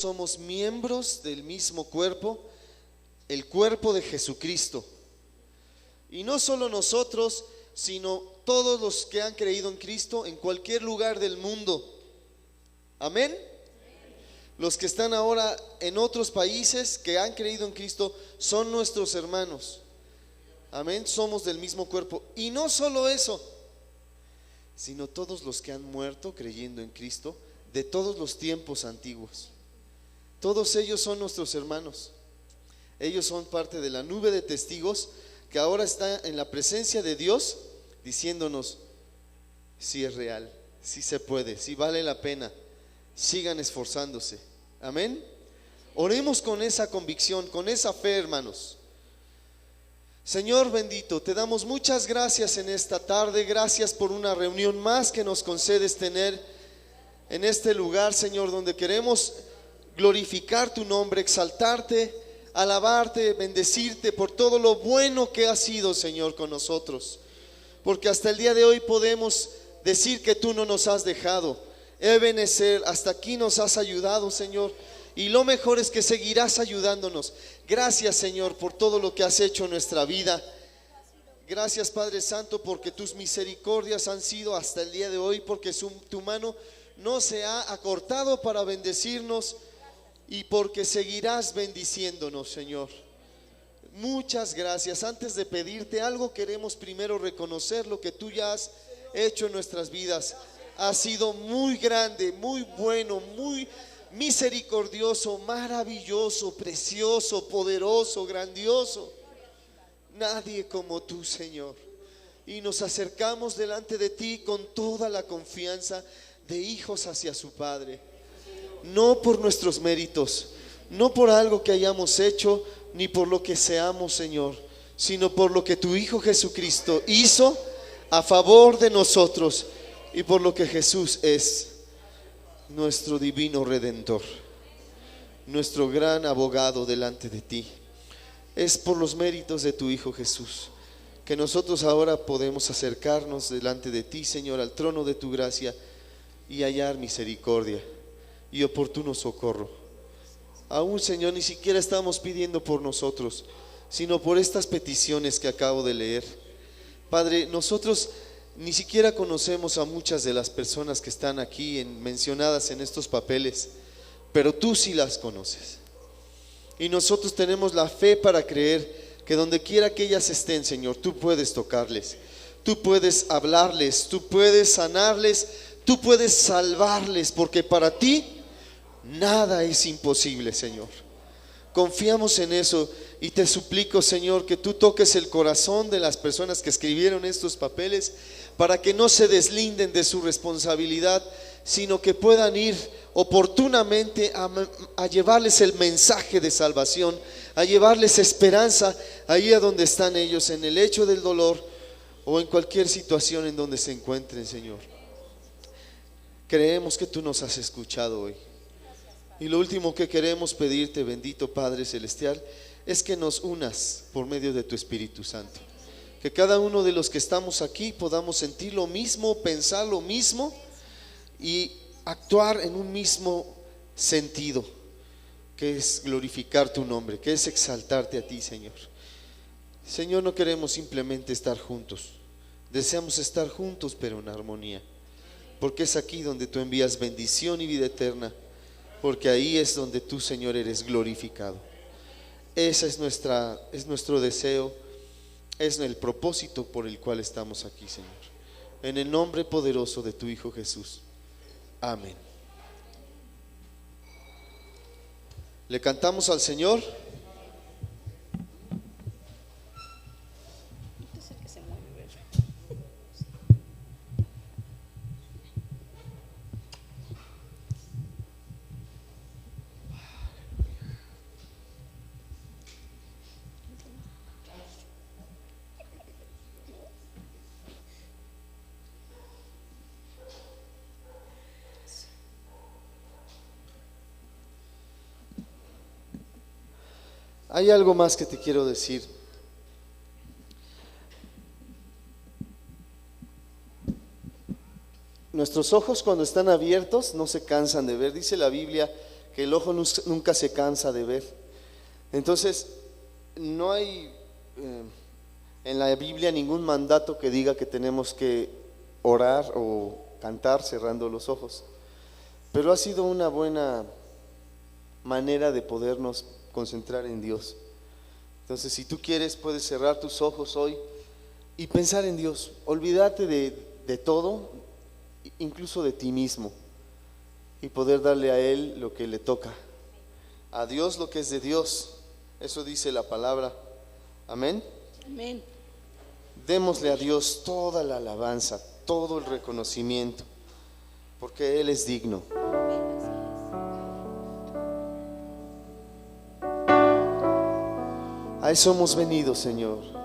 somos miembros del mismo cuerpo, el cuerpo de Jesucristo. Y no solo nosotros, sino todos los que han creído en Cristo en cualquier lugar del mundo. Amén. Los que están ahora en otros países que han creído en Cristo son nuestros hermanos. Amén. Somos del mismo cuerpo. Y no solo eso, sino todos los que han muerto creyendo en Cristo de todos los tiempos antiguos. Todos ellos son nuestros hermanos. Ellos son parte de la nube de testigos que ahora está en la presencia de Dios diciéndonos si es real, si se puede, si vale la pena. Sigan esforzándose. Amén. Oremos con esa convicción, con esa fe, hermanos. Señor bendito, te damos muchas gracias en esta tarde. Gracias por una reunión más que nos concedes tener en este lugar, Señor, donde queremos glorificar tu nombre, exaltarte, alabarte, bendecirte por todo lo bueno que has sido, Señor, con nosotros. Porque hasta el día de hoy podemos decir que tú no nos has dejado. Ebenezer, hasta aquí nos has ayudado, Señor, y lo mejor es que seguirás ayudándonos. Gracias, Señor, por todo lo que has hecho en nuestra vida. Gracias, Padre Santo, porque tus misericordias han sido hasta el día de hoy, porque tu mano no se ha acortado para bendecirnos, y porque seguirás bendiciéndonos, Señor. Muchas gracias. Antes de pedirte algo, queremos primero reconocer lo que tú ya has hecho en nuestras vidas. Ha sido muy grande, muy bueno, muy misericordioso, maravilloso, precioso, poderoso, grandioso. Nadie como tú, Señor. Y nos acercamos delante de ti con toda la confianza de hijos hacia su Padre. No por nuestros méritos, no por algo que hayamos hecho, ni por lo que seamos, Señor, sino por lo que tu Hijo Jesucristo hizo a favor de nosotros, y por lo que Jesús es nuestro divino Redentor, nuestro gran abogado delante de ti. Es por los méritos de tu Hijo Jesús que nosotros ahora podemos acercarnos delante de ti, Señor, al trono de tu gracia, y hallar misericordia y oportuno socorro. Aún, Señor, ni siquiera estamos pidiendo por nosotros, sino por estas peticiones que acabo de leer. Padre, nosotros ni siquiera conocemos a muchas de las personas que están aquí mencionadas en estos papeles, pero tú sí las conoces. Y nosotros tenemos la fe para creer que donde quiera que ellas estén, Señor, tú puedes tocarles, tú puedes hablarles, tú puedes sanarles, tú puedes salvarles, porque para ti nada es imposible, Señor. Confiamos en eso y te suplico, Señor, que tú toques el corazón de las personas que escribieron estos papeles para que no se deslinden de su responsabilidad, sino que puedan ir oportunamente a llevarles el mensaje de salvación, a llevarles esperanza ahí a donde están ellos, en el lecho del dolor o en cualquier situación en donde se encuentren, Señor. Creemos que tú nos has escuchado hoy. Y lo último que queremos pedirte, bendito Padre Celestial, es que nos unas por medio de tu Espíritu Santo. Que cada uno de los que estamos aquí podamos sentir lo mismo, pensar lo mismo y actuar en un mismo sentido, que es glorificar tu nombre, que es exaltarte a ti, Señor. Señor, no queremos simplemente estar juntos, deseamos estar juntos pero en armonía, porque es aquí donde tú envías bendición y vida eterna, porque ahí es donde tú, Señor, eres glorificado. Ese es nuestro deseo, es el propósito por el cual estamos aquí, Señor. En el nombre poderoso de tu Hijo Jesús. Amén. Le cantamos al Señor. Hay algo más que te quiero decir. Nuestros ojos, cuando están abiertos, no se cansan de ver. Dice la Biblia que el ojo nunca se cansa de ver. Entonces, no hay en la Biblia ningún mandato que diga que tenemos que orar o cantar cerrando los ojos, pero ha sido una buena manera de podernos concentrar en Dios. Entonces, si tú quieres, puedes cerrar tus ojos hoy y pensar en Dios. Olvídate de todo, incluso de ti mismo, y poder darle a Él lo que le toca, a Dios lo que es de Dios. Eso dice la palabra. Amén. Amén. Démosle a Dios toda la alabanza, todo el reconocimiento, porque Él es digno. A eso hemos venido, Señor.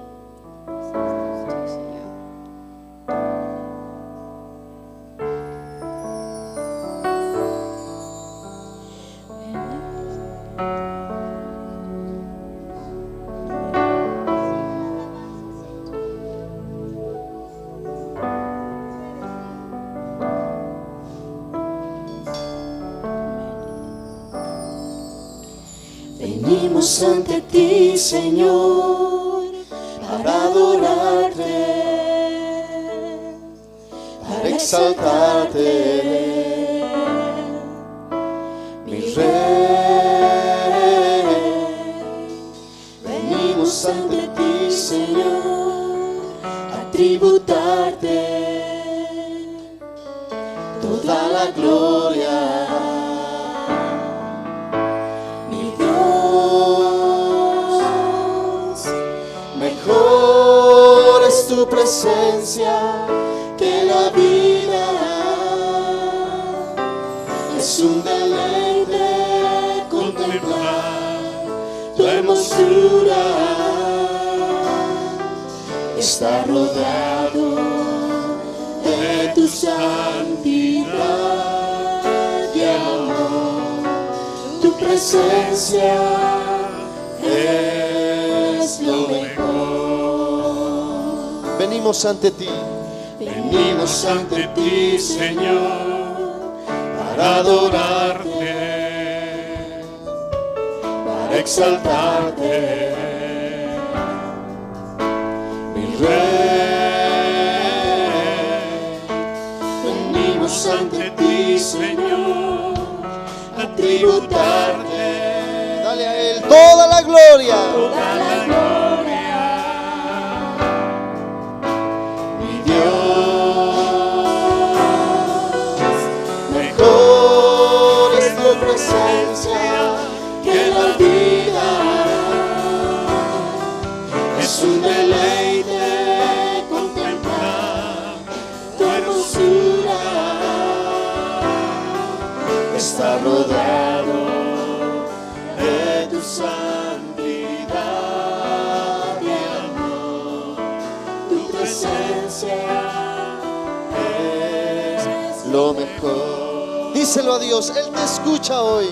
Venimos ante ti, Señor, para adorarte, para exaltarte, mi Rey. Venimos ante ti, Señor, a tributarte toda la gloria. Mejor es tu presencia que la vida, es un deleite contemplar tu hermosura, está rodeado de tu santidad y amor, tu presencia es lo mejor. Venimos ante ti. Venimos ante ti, Señor, para adorarte, para exaltarte, mi Rey. Venimos ante ti, Señor, a tributarte. Dale a Él toda la gloria. Toda la gloria, mi Dios. Mejor es tu presencia que la vida, es un deleite contemplar tu hermosura, está rodeado de tu santidad y amor, tu presencia es lo mejor. Díselo a Dios, Él te escucha hoy.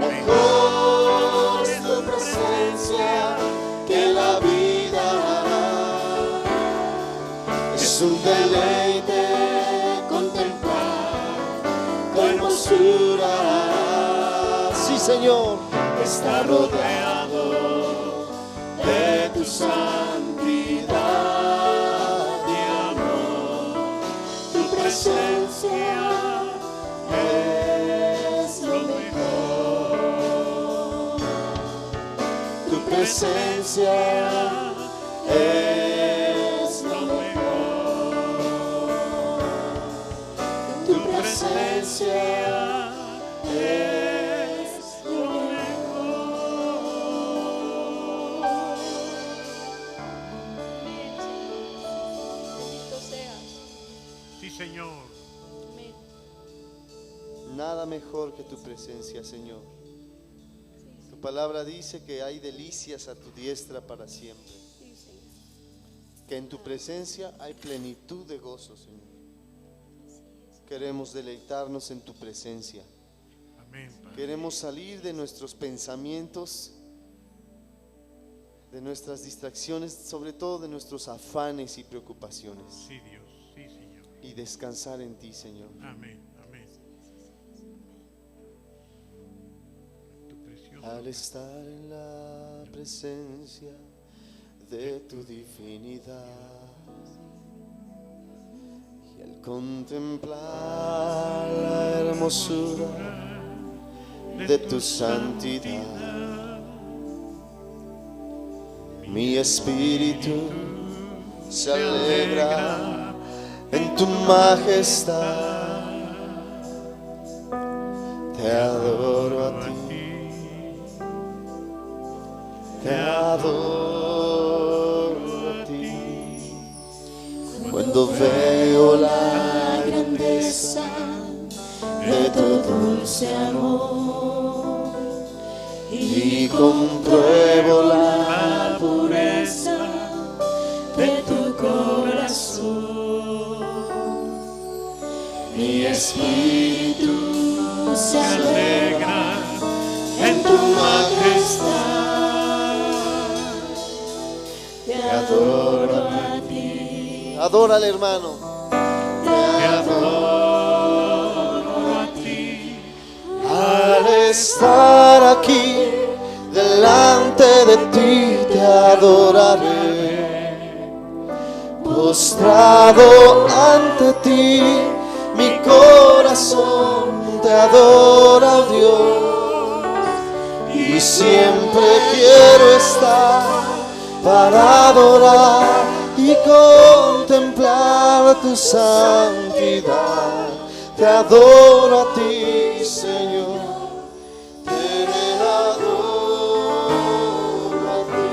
Mejor es tu presencia que la vida, es un deleite contemplar tu hermosura. Sí, Señor. Está rodeado de tu santidad y amor, tu presencia es lo mejor, tu presencia es lo mejor, tu presencia es lo mejor. Bendito seas. Sí, Señor. Amén. Nada mejor que tu presencia, Señor. Tu palabra dice que hay delicias a tu diestra para siempre. Sí, Señor. Que en tu presencia hay plenitud de gozo, Señor. Queremos deleitarnos en tu presencia. Amén, Padre. Queremos salir de nuestros pensamientos, de nuestras distracciones, sobre todo de nuestros afanes y preocupaciones, Sí, Dios. Sí, Señor. y descansar en ti, Señor. Amén. Amén. Al estar en la presencia de tu divinidad y al contemplar la hermosura de tu santidad, mi espíritu se alegra en tu majestad. Te adoro a ti, te adoro a ti. Cuando veo la grandeza de tu dulce amor y compruebo la pureza de tu corazón, mi espíritu se alegra en tu majestad. Te adoro a ti. Adórale, hermano. Te adoro a ti. Al estar aquí delante de ti te adoraré. Postrado ante ti, mi corazón te adora, oh Dios, y siempre quiero estar para adorar y contemplar tu santidad. Te adoro a ti, Señor, te adoro a ti.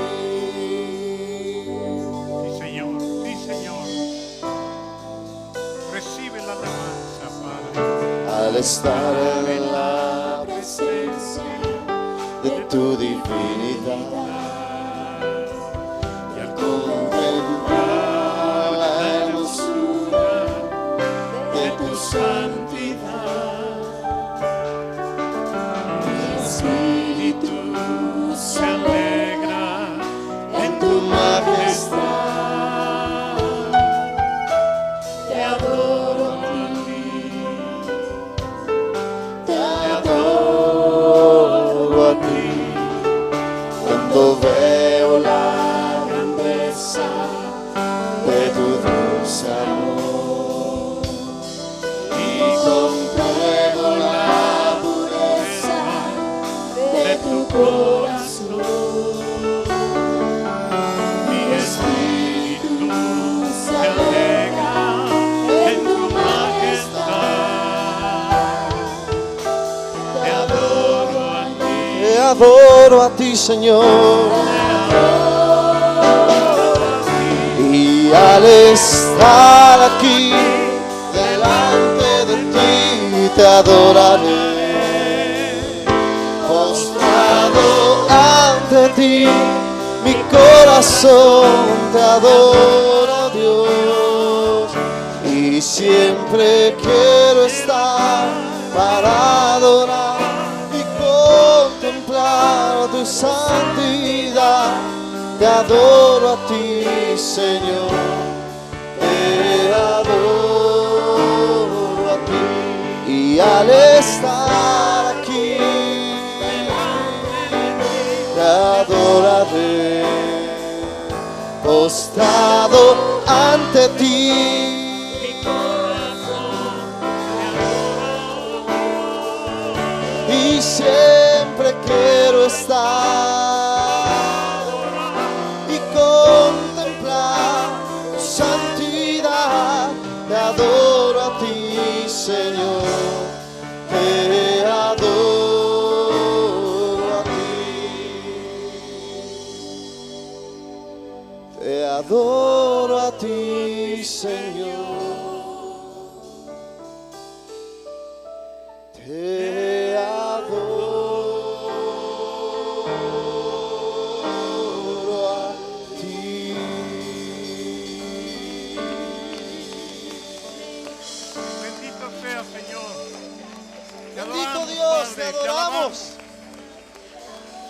Sí, Señor, sí, Señor. Recibe la alabanza, Padre. Al estar en la presencia de tu divinidad y al contemplar la hermosura de tu santidad, mi espíritu se alegra en tu majestad. Te adoro a ti. Te adoro a ti. Cuando veo la grandeza de tu dulce amor y compruebo la pureza de tu corazón, mi espíritu se alegra en tu majestad. Te adoro a ti. Te adoro a ti, Señor. Y al estar aquí delante de ti te adoraré. Postrado ante ti, mi corazón te adora, Dios, y siempre quiero estar para adorar y contemplar tu santidad. Te adoro a ti, Señor, te adoro a ti. Y al estar aquí te adoraré, postrado ante ti. Y siempre quiero estar y contemplar tu santidad. Te adoro a ti, Señor, te adoro a ti. Te adoro a ti, Señor. Te adoro a ti. Bendito sea, Señor. Te Bendito adoramos, Dios, Padre, te adoramos.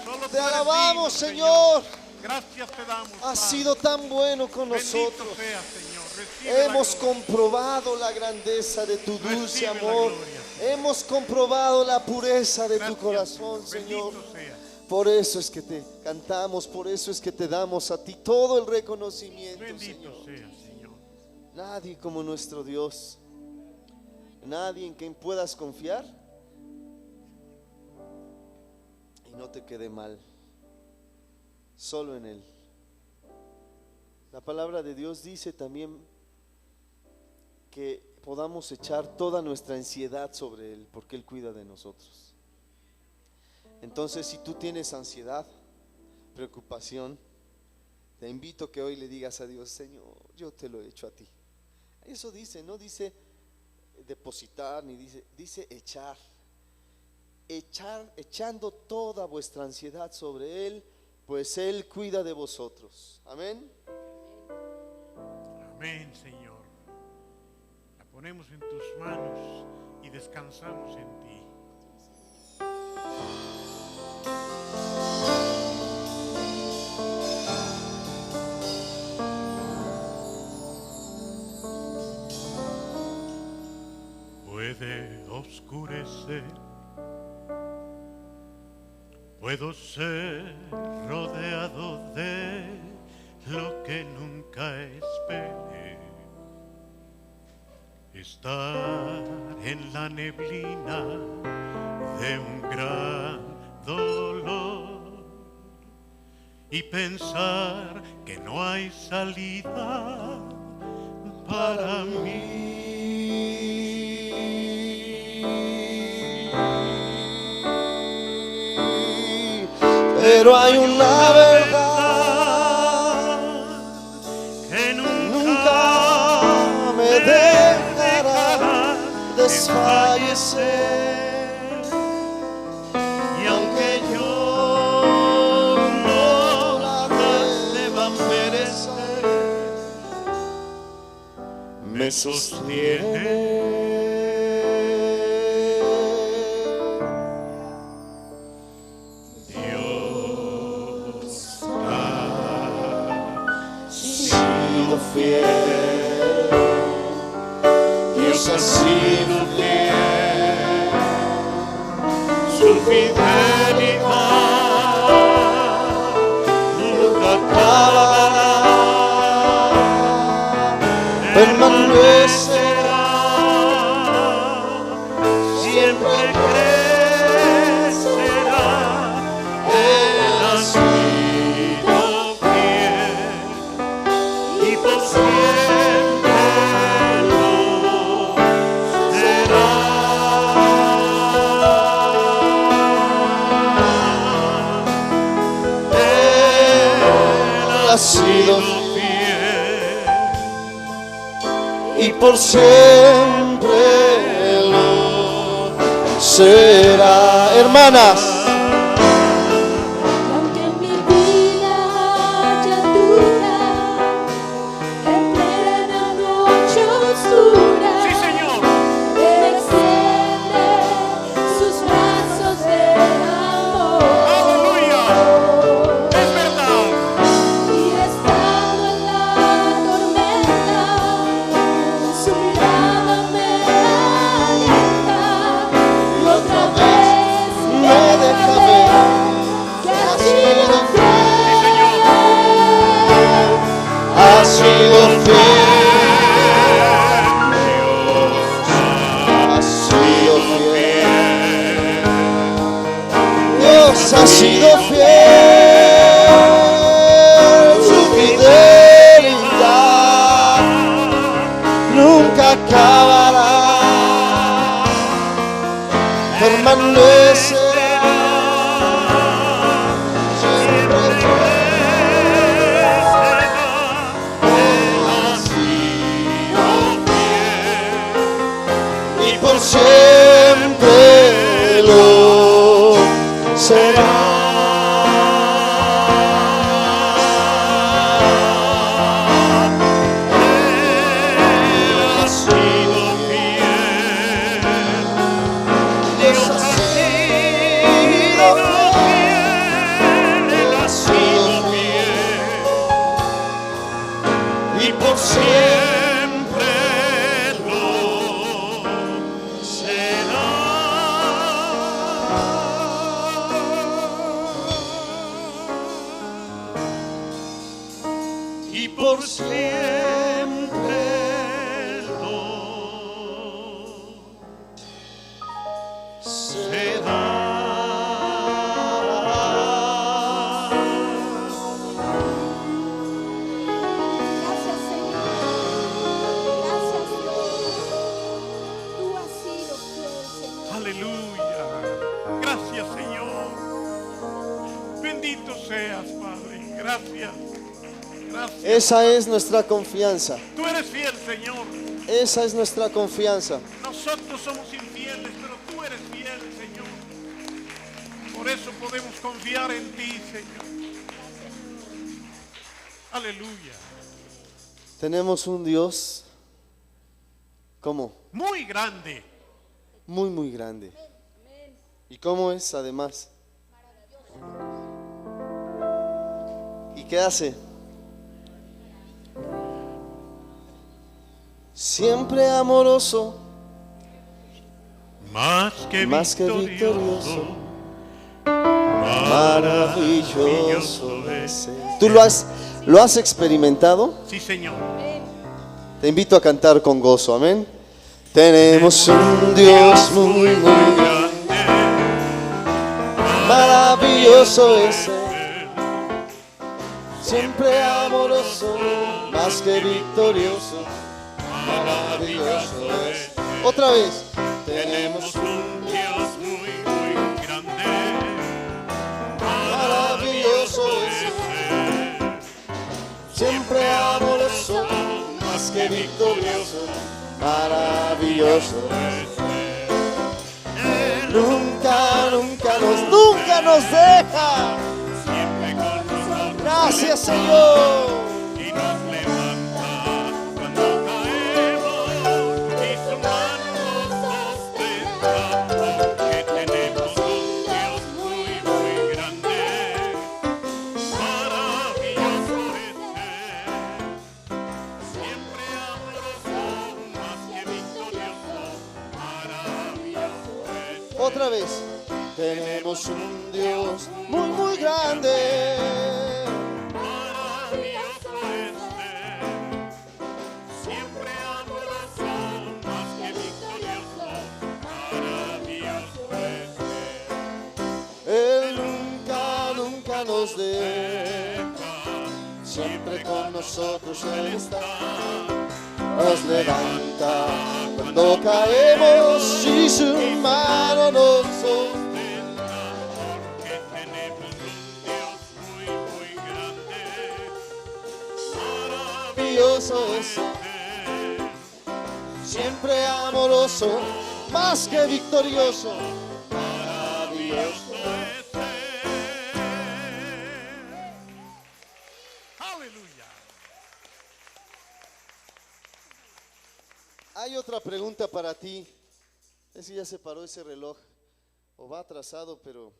Solo tú Te eres alabamos, digno, Señor. Gracias te damos, Has Padre. sido tan bueno con Bendito nosotros. sea, Señor. Recibe Hemos la gloria. comprobado la grandeza de tu dulce Recibe la amor gloria, Señor. Hemos comprobado la pureza de tu Gracias, corazón, Señor. Bendito sea. Por eso es que te cantamos, por eso es que te damos a ti todo el reconocimiento, Bendito Señor. sea, Señor. Nadie como nuestro Dios. Nadie en quien puedas confiar y no te quede mal. Solo en Él. La palabra de Dios dice también que podamos echar toda nuestra ansiedad sobre Él, porque Él cuida de nosotros. Entonces, si tú tienes ansiedad, preocupación, te invito a que hoy le digas a Dios: Señor, yo te lo he hecho a ti. Eso dice, no dice depositar, ni dice echar. Echando toda vuestra ansiedad sobre Él, pues Él cuida de vosotros. Amén. Amén, Señor. La ponemos en tus manos y descansamos en ti. Puede oscurecer, puedo ser rodeado de lo que nunca esperé, estar en la neblina de un gran dolor y pensar que no hay salida para mí. Pero hay una verdad que nunca me dejará desfallecer. y aunque yo no la deba merecer, me sostiene. Dios Sido fiel, Dios ha sido fiel, su fidelidad nunca acabará, permanecerá, siempre crecerá. Él ha sido fiel y por siempre lo será. Él ha sido fiel y por siempre lo será. Hermanas, Aunque mi vida haya dura, entre la noche oscura, Sí, Señor. extiende sus brazos de amor. Aleluya. Es verdad. Y estando en la tormenta, su mirada me alienta y otra vez me deja ver que ha sido ha sido fiel, ha sido fiel, Dios ha sido fiel, su fidelidad nunca acabará, permanecerá. Y por siempre lo será. Ha sido fiel. Dios ha sido fiel. Él ha sido fiel. y por siempre Siempre lo será. por siempre no se da. Gracias, Señor. Gracias, Dios. Tú has sido fiel, Señor. Aleluya. Gracias, Señor. Bendito seas, Padre. Gracias. Gracias. Esa es nuestra confianza. Tú eres fiel, Señor. Esa es nuestra confianza. Nosotros somos infieles, pero tú eres fiel, Señor. Por eso podemos confiar en ti, Señor. Aleluya. Tenemos un Dios, ¿cómo? Muy grande. Muy, muy grande. ¿Y cómo es además? ¿Y qué hace? Siempre amoroso, Más que victorioso, maravilloso es Él. ¿Tú lo has experimentado? Sí, Señor. Te invito a cantar con gozo, amén. Tenemos un Dios muy, muy grande, maravilloso es Él, siempre amoroso, más que victorioso, maravilloso es. Otra vez. Tenemos un Dios muy, muy grande. maravilloso es Él, siempre amoroso, más que victorioso, maravilloso es Él. Nunca nos deja. Siempre con nosotros. Gracias, Señor. Y nos levanta cuando caemos. Y su mano nos sostendrá. Porque tenemos un Dios muy, muy grande. Maravilloso es Él. Siempre amoroso, más que victorioso. Maravilloso es Él. Otra vez. Tenemos un Dios muy, muy grande. Maravilloso es Él, siempre amoroso, más que victorioso, maravilloso es Él nunca nos deja. Siempre con nosotros Él está. Nos levanta cuando caemos y su mano nos sostiene. porque tenemos un Dios muy, muy grande, Maravilloso es Él, siempre amoroso, más que victorioso, maravilloso. es Él. Aleluya. Hay otra pregunta para ti. Es que ya se paró ese reloj o va atrasado, pero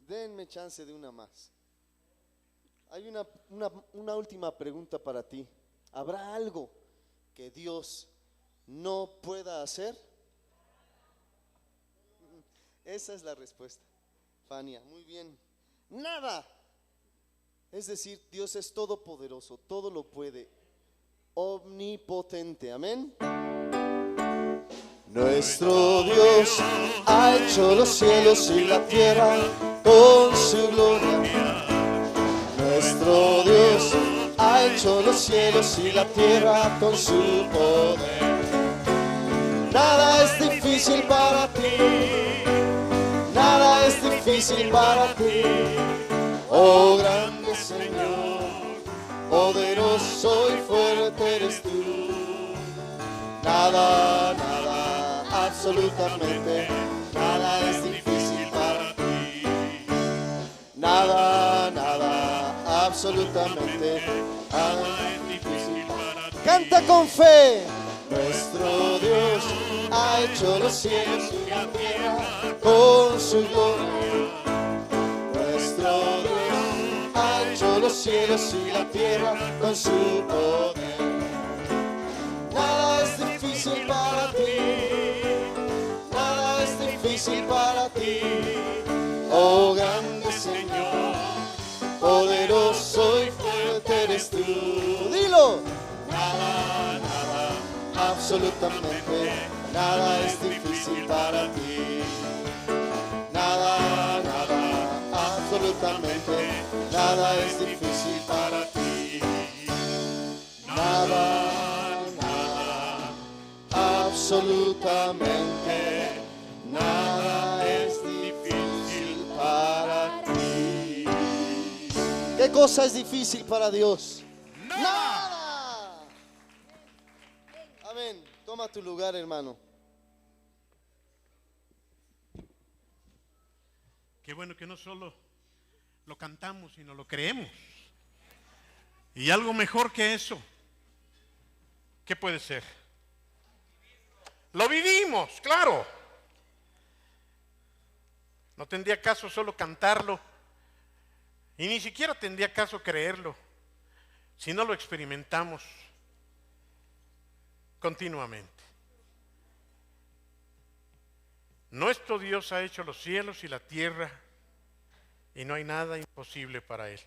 denme chance de una más. Hay una última pregunta para ti. ¿Habrá algo que Dios no pueda hacer? Esa es la respuesta, Fania. Muy bien. Nada. Es decir, Dios es todopoderoso, todo lo puede, omnipotente. Amén. Nuestro Dios ha hecho los cielos y la tierra con su gloria. Nuestro Dios ha hecho los cielos y la tierra con su poder. Nada es difícil para ti, nada es difícil para ti. Oh grande Señor, poderoso y fuerte eres tú. Nada, absolutamente nada es difícil para ti. Nada, absolutamente nada es difícil para ti. Canta con fe. Nuestro Dios ha hecho los cielos y la tierra con su gloria. Nuestro Dios ha hecho los cielos y la tierra con su poder. Nada es difícil para ti, nada es difícil para ti. Oh grande Señor, poderoso y fuerte eres tú. Dile. absolutamente nada es difícil para ti. Nada, nada, absolutamente nada es difícil para ti. Nada, nada, absolutamente nada es difícil para ti. ¿Qué cosa es difícil para Dios? Nada. Amén. Toma tu lugar, hermano. Qué bueno que no solo lo cantamos, sino lo creemos. Y algo mejor que eso, ¿qué puede ser? Lo vivimos, claro. No tendría caso solo cantarlo, y ni siquiera tendría caso creerlo, si no lo experimentamos continuamente. Nuestro Dios ha hecho los cielos y la tierra, y no hay nada imposible para Él.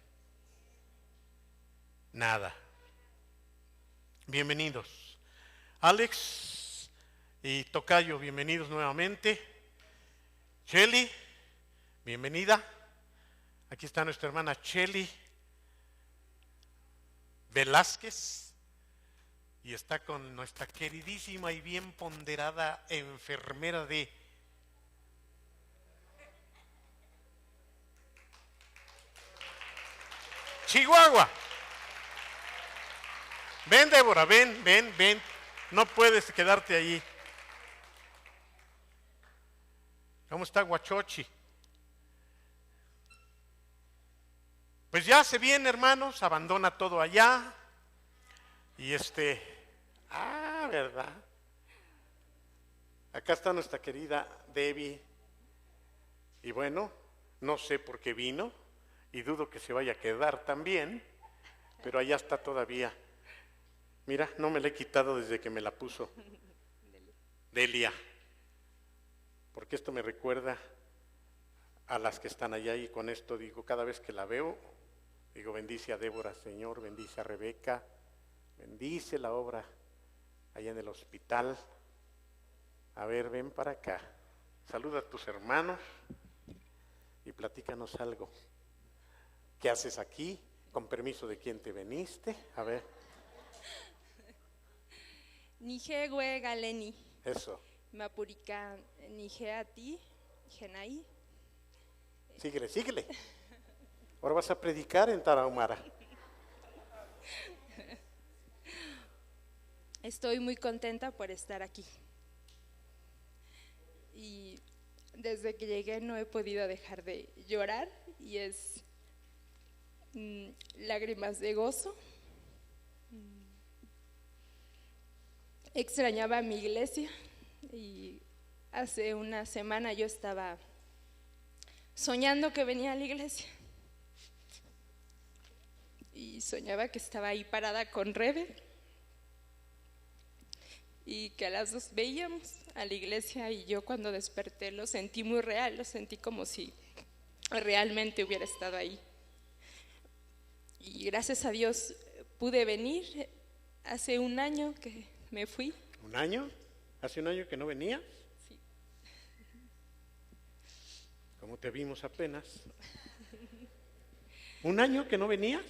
Nada. Bienvenidos. Alex y Tocayo, bienvenidos nuevamente. Cheli, bienvenida. Aquí está nuestra hermana Cheli Velázquez, y está con nuestra queridísima y bien ponderada enfermera de Chihuahua. Ven, Débora, ven. No puedes quedarte allí. ¿Cómo está Guachochi? Pues ya se viene, hermanos, abandona todo allá. Y ¿verdad? Acá está nuestra querida Debbie. Y bueno, no sé por qué vino, y dudo que se vaya a quedar también, pero allá está todavía. Mira, no me la he quitado desde que me la puso Delia, porque esto me recuerda a las que están allá, y con esto digo, cada vez que la veo, digo, bendice a Débora, Señor, bendice a Rebeca, bendice la obra allá en el hospital. A ver, ven para acá, saluda a tus hermanos y platícanos algo. ¿Qué haces aquí? ¿Con permiso de quién te veniste? A ver. Nije gue galeni, Eso. mapurika nije a ti, genai. Síguele. Ahora vas a predicar en Tarahumara. Estoy muy contenta por estar aquí. Y desde que llegué no he podido dejar de llorar, y es lágrimas de gozo. Extrañaba a mi iglesia, y hace una semana yo estaba soñando que venía a la iglesia, y soñaba que estaba ahí parada con Rebe, y que a las dos veíamos a la iglesia, y yo cuando desperté lo sentí muy real, lo sentí como si realmente hubiera estado ahí. Y gracias a Dios pude venir. Hace un año que me fui. ¿Un año? ¿Hace un año que no venía? Sí. ¿Cómo te vimos apenas? ¿Un año que no venía?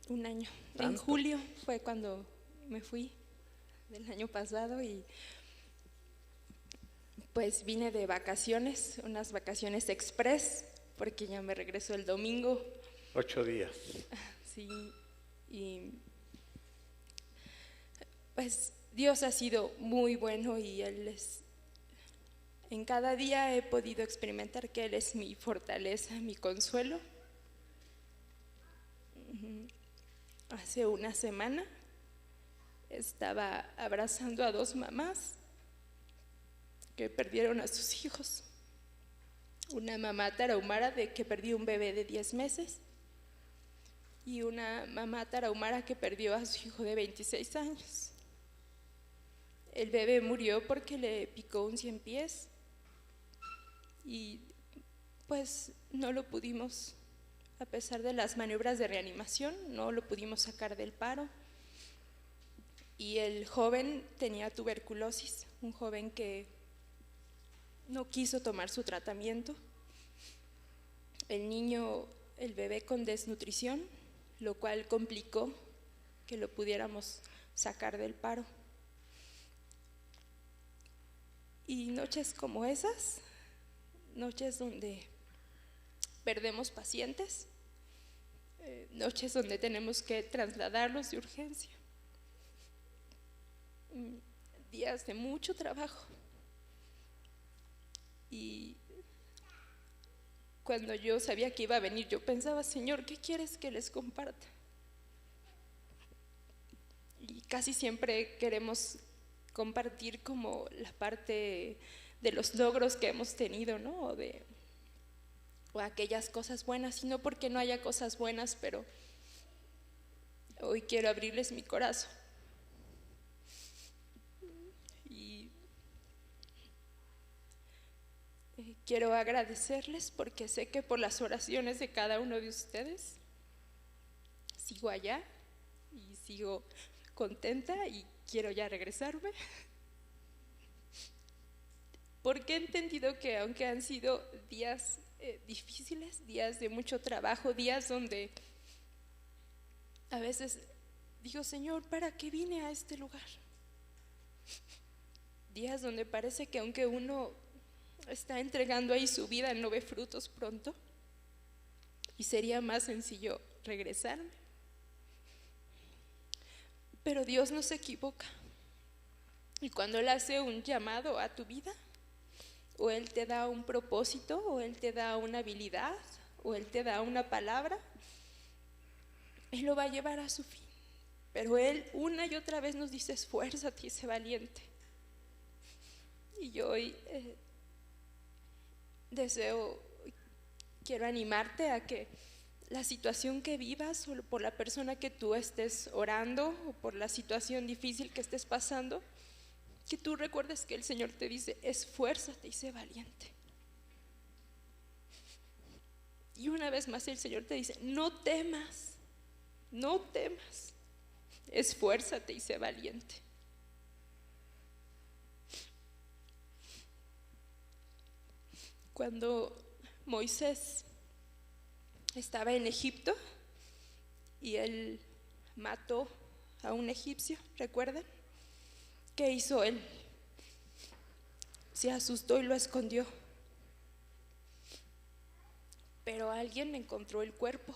Un año. ¿Tanto? En julio fue cuando me fui del año pasado, y pues vine de vacaciones, unas vacaciones express, porque ya me regreso el domingo. 8 días. Sí, y pues Dios ha sido muy bueno, y Él es, en cada día he podido experimentar que Él es mi fortaleza, mi consuelo. Hace una semana estaba abrazando a 2 mamás que perdieron a sus hijos. Una mamá tarahumara que perdió un bebé de 10 meses, y una mamá tarahumara que perdió a su hijo de 26 años. El bebé murió porque le picó un 100 pies, y pues no lo pudimos, a pesar de las maniobras de reanimación, no lo pudimos sacar del paro. y el joven tenía tuberculosis, un joven que no quiso tomar su tratamiento. El niño, el bebé con desnutrición, lo cual complicó que lo pudiéramos sacar del paro. Y noches como esas, noches donde perdemos pacientes, noches donde tenemos que trasladarlos de urgencia, días de mucho trabajo. Y cuando yo sabía que iba a venir, yo pensaba: Señor, ¿qué quieres que les comparta? Y casi siempre queremos compartir como la parte de los logros que hemos tenido, ¿no? O aquellas cosas buenas, y no porque no haya cosas buenas, pero hoy quiero abrirles mi corazón. Y quiero agradecerles porque sé que por las oraciones de cada uno de ustedes sigo allá y sigo contenta y quiero ya regresarme, porque he entendido que aunque han sido días difíciles, días de mucho trabajo, días donde a veces digo: Señor, ¿para qué vine a este lugar? Días donde parece que aunque uno está entregando ahí su vida, no ve frutos pronto y sería más sencillo regresarme. Pero Dios no se equivoca, y cuando Él hace un llamado a tu vida, o Él te da un propósito, o Él te da una habilidad, o Él te da una palabra, Él lo va a llevar a su fin. Pero Él una y otra vez nos dice: esfuérzate y sé valiente. Y yo hoy quiero animarte a que la situación que vivas, o por la persona que tú estés orando, o por la situación difícil que estés pasando, que tú recuerdes que el Señor te dice: esfuérzate y sé valiente. Y una vez más el Señor te dice: no temas, no temas, esfuérzate y sé valiente. Cuando Moisés estaba en Egipto y él mató a un egipcio, ¿recuerdan? ¿Qué hizo él? Se asustó y lo escondió. Pero alguien encontró el cuerpo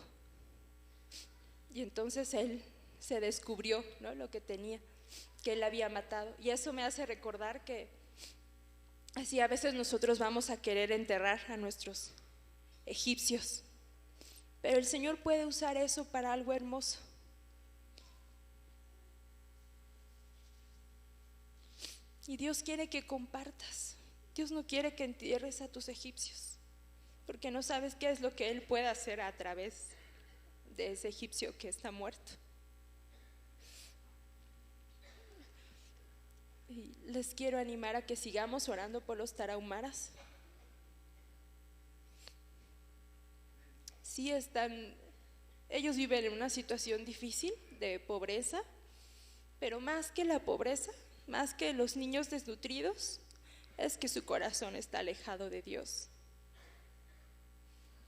y entonces él se descubrió, ¿no?, lo que tenía, que él había matado. Y eso me hace recordar que así a veces nosotros vamos a querer enterrar a nuestros egipcios, pero el Señor puede usar eso para algo hermoso. Y Dios quiere que compartas. Dios no quiere que entierres a tus egipcios, porque no sabes qué es lo que Él puede hacer a través de ese egipcio que está muerto. Y les quiero animar a que sigamos orando por los tarahumaras. Sí, ellos viven en una situación difícil de pobreza, pero más que la pobreza, más que los niños desnutridos, es que su corazón está alejado de Dios.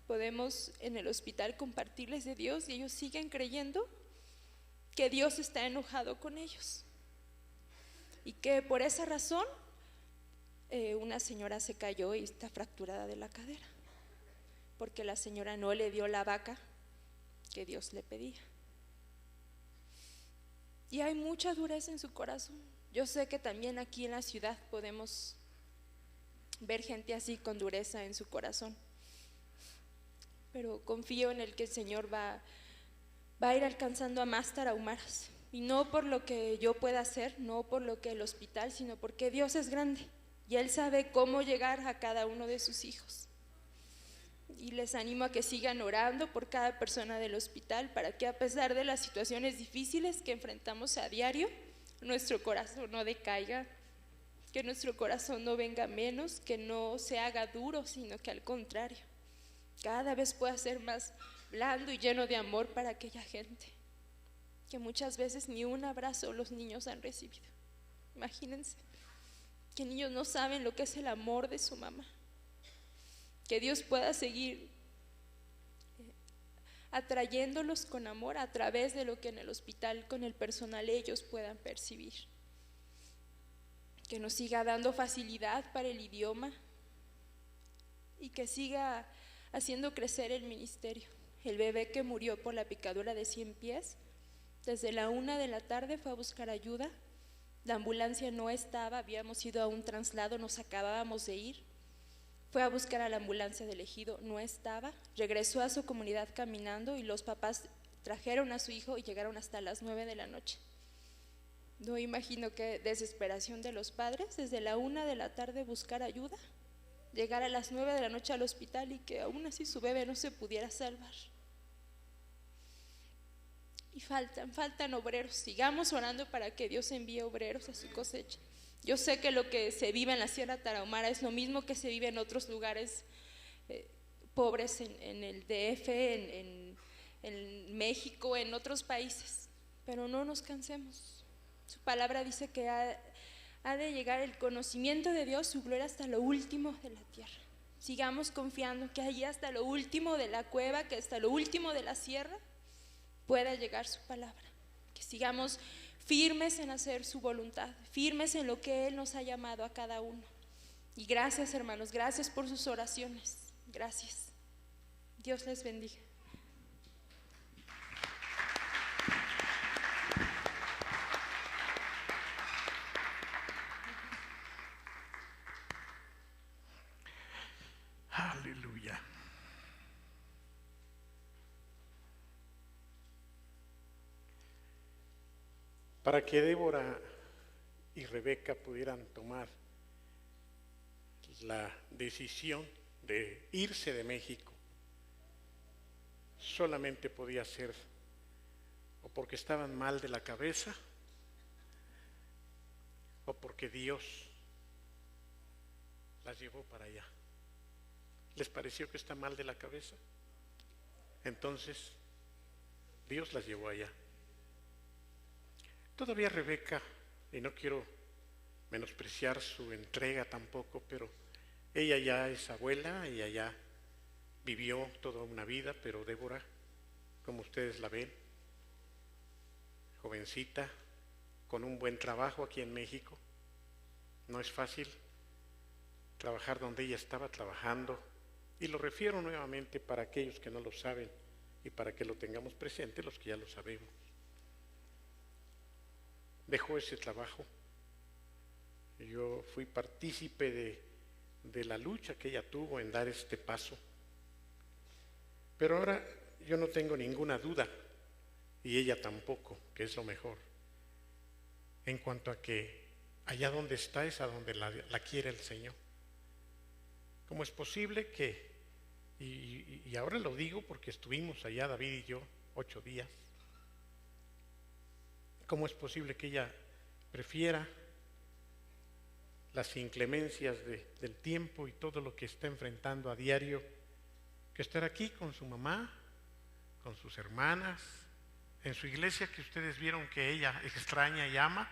Podemos en el hospital compartirles de Dios y ellos siguen creyendo que Dios está enojado con ellos, y que por esa razón una señora se cayó y está fracturada de la cadera, porque la señora no le dio la vaca que Dios le pedía. Y hay mucha dureza en su corazón. Yo sé que también aquí en la ciudad podemos ver gente así con dureza en su corazón, pero confío en el que el Señor va a ir alcanzando a más tarahumaras, y no por lo que yo pueda hacer, no por lo que el hospital, sino porque Dios es grande y Él sabe cómo llegar a cada uno de sus hijos. Y les animo a que sigan orando por cada persona del hospital, para que a pesar de las situaciones difíciles que enfrentamos a diario, nuestro corazón no decaiga, que nuestro corazón no venga menos, que no se haga duro, sino que al contrario, cada vez pueda ser más blando y lleno de amor para aquella gente. que muchas veces ni un abrazo los niños han recibido. Imagínense que niños no saben lo que es el amor de su mamá. Que Dios pueda seguir atrayéndolos con amor a través de lo que en el hospital con el personal ellos puedan percibir. Que nos siga dando facilidad para el idioma y que siga haciendo crecer el ministerio. El bebé que murió por la picadura de 100 pies, desde la 1 de la tarde fue a buscar ayuda. La ambulancia no estaba, habíamos ido a un traslado, nos acabábamos de ir. Fue a buscar a la ambulancia del ejido, no estaba. Regresó a su comunidad caminando y los papás trajeron a su hijo y llegaron hasta las 9 de la noche. No imagino qué desesperación de los padres, desde la 1 de la tarde buscar ayuda, llegar a las 9 de la noche al hospital y que aún así su bebé no se pudiera salvar. Y faltan obreros. Sigamos orando para que Dios envíe obreros a su cosecha. Yo sé que lo que se vive en la Sierra Tarahumara es lo mismo que se vive en otros lugares pobres, en el DF, en México, en otros países, pero no nos cansemos. Su palabra dice que ha de llegar el conocimiento de Dios, su gloria, hasta lo último de la tierra. Sigamos confiando que allí hasta lo último de la cueva, que hasta lo último de la sierra pueda llegar su palabra. Que sigamos firmes en hacer su voluntad, firmes en lo que Él nos ha llamado a cada uno. Y gracias, hermanos, gracias por sus oraciones. Gracias. Dios les bendiga. Aleluya. Para que Débora y Rebeca pudieran tomar la decisión de irse de México, solamente podía ser o porque estaban mal de la cabeza o porque Dios las llevó para allá. ¿Les pareció que está mal de la cabeza? Entonces, Dios las llevó allá. Todavía Rebeca, y no quiero menospreciar su entrega tampoco, pero ella ya es abuela, ella ya vivió toda una vida, pero Débora, como ustedes la ven, jovencita, con un buen trabajo aquí en México. No es fácil trabajar donde ella estaba trabajando, y lo refiero nuevamente para aquellos que no lo saben y para que lo tengamos presente los que ya lo sabemos. Dejó ese trabajo. Yo fui partícipe de la lucha que ella tuvo en dar este paso. Pero ahora yo no tengo ninguna duda, y ella tampoco, que es lo mejor, en cuanto a que allá donde está es a donde la quiere el Señor. ¿Cómo es posible que, y ahora lo digo porque estuvimos allá David y yo 8 días, cómo es posible que ella prefiera las inclemencias del tiempo y todo lo que está enfrentando a diario, que estar aquí con su mamá, con sus hermanas, en su iglesia que ustedes vieron que ella extraña y ama?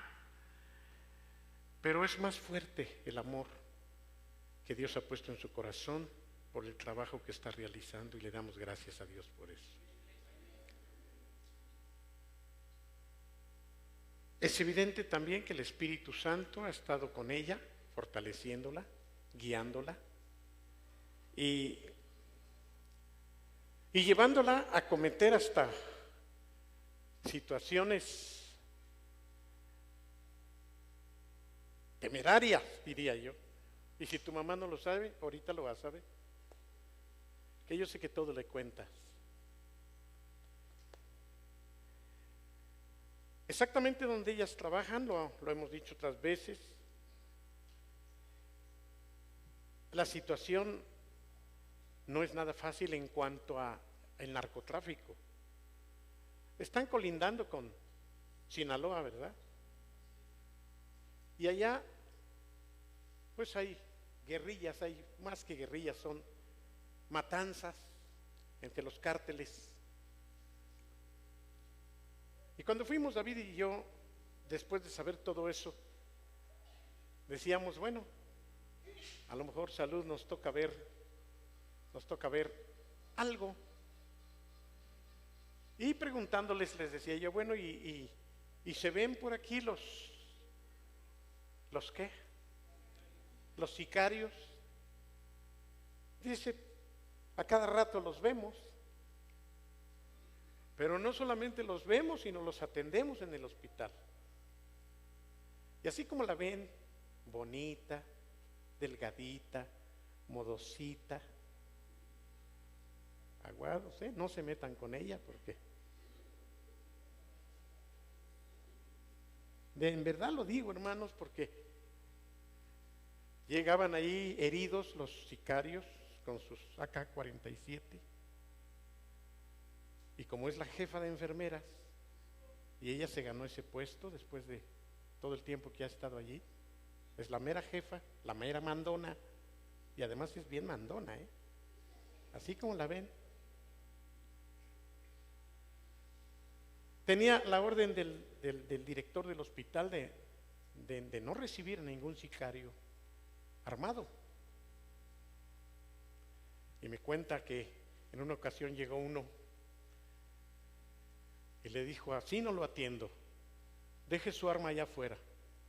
Pero es más fuerte el amor que Dios ha puesto en su corazón por el trabajo que está realizando, y le damos gracias a Dios por eso. Es evidente también que el Espíritu Santo ha estado con ella, fortaleciéndola, guiándola y llevándola a cometer hasta situaciones temerarias, diría yo. Y si tu mamá no lo sabe, ahorita lo va a saber. Que yo sé que todo le cuentas. Exactamente donde ellas trabajan, lo hemos dicho otras veces, la situación no es nada fácil en cuanto a el narcotráfico. Están colindando con Sinaloa, ¿verdad? Y allá pues hay guerrillas, hay más que guerrillas, son matanzas entre los cárteles. Y cuando fuimos David y yo, después de saber todo eso, decíamos, bueno, a lo mejor salud nos toca ver algo. Y preguntándoles les decía yo, bueno, y se ven por aquí los ¿qué? Los sicarios. Dice, a cada rato los vemos. Pero no solamente los vemos, sino los atendemos en el hospital. Y así como la ven, bonita, delgadita, modosita, aguados, no se metan con ella porque en verdad lo digo, hermanos, porque llegaban ahí heridos los sicarios con sus AK-47 y como es la jefa de enfermeras y ella se ganó ese puesto después de todo el tiempo que ha estado allí, es la mera jefa, la mera mandona, y además es bien mandona, así como la ven. Tenía la orden del director del hospital de no recibir a ningún sicario armado. Y me cuenta que en una ocasión llegó uno y le dijo, así no lo atiendo, deje su arma allá afuera.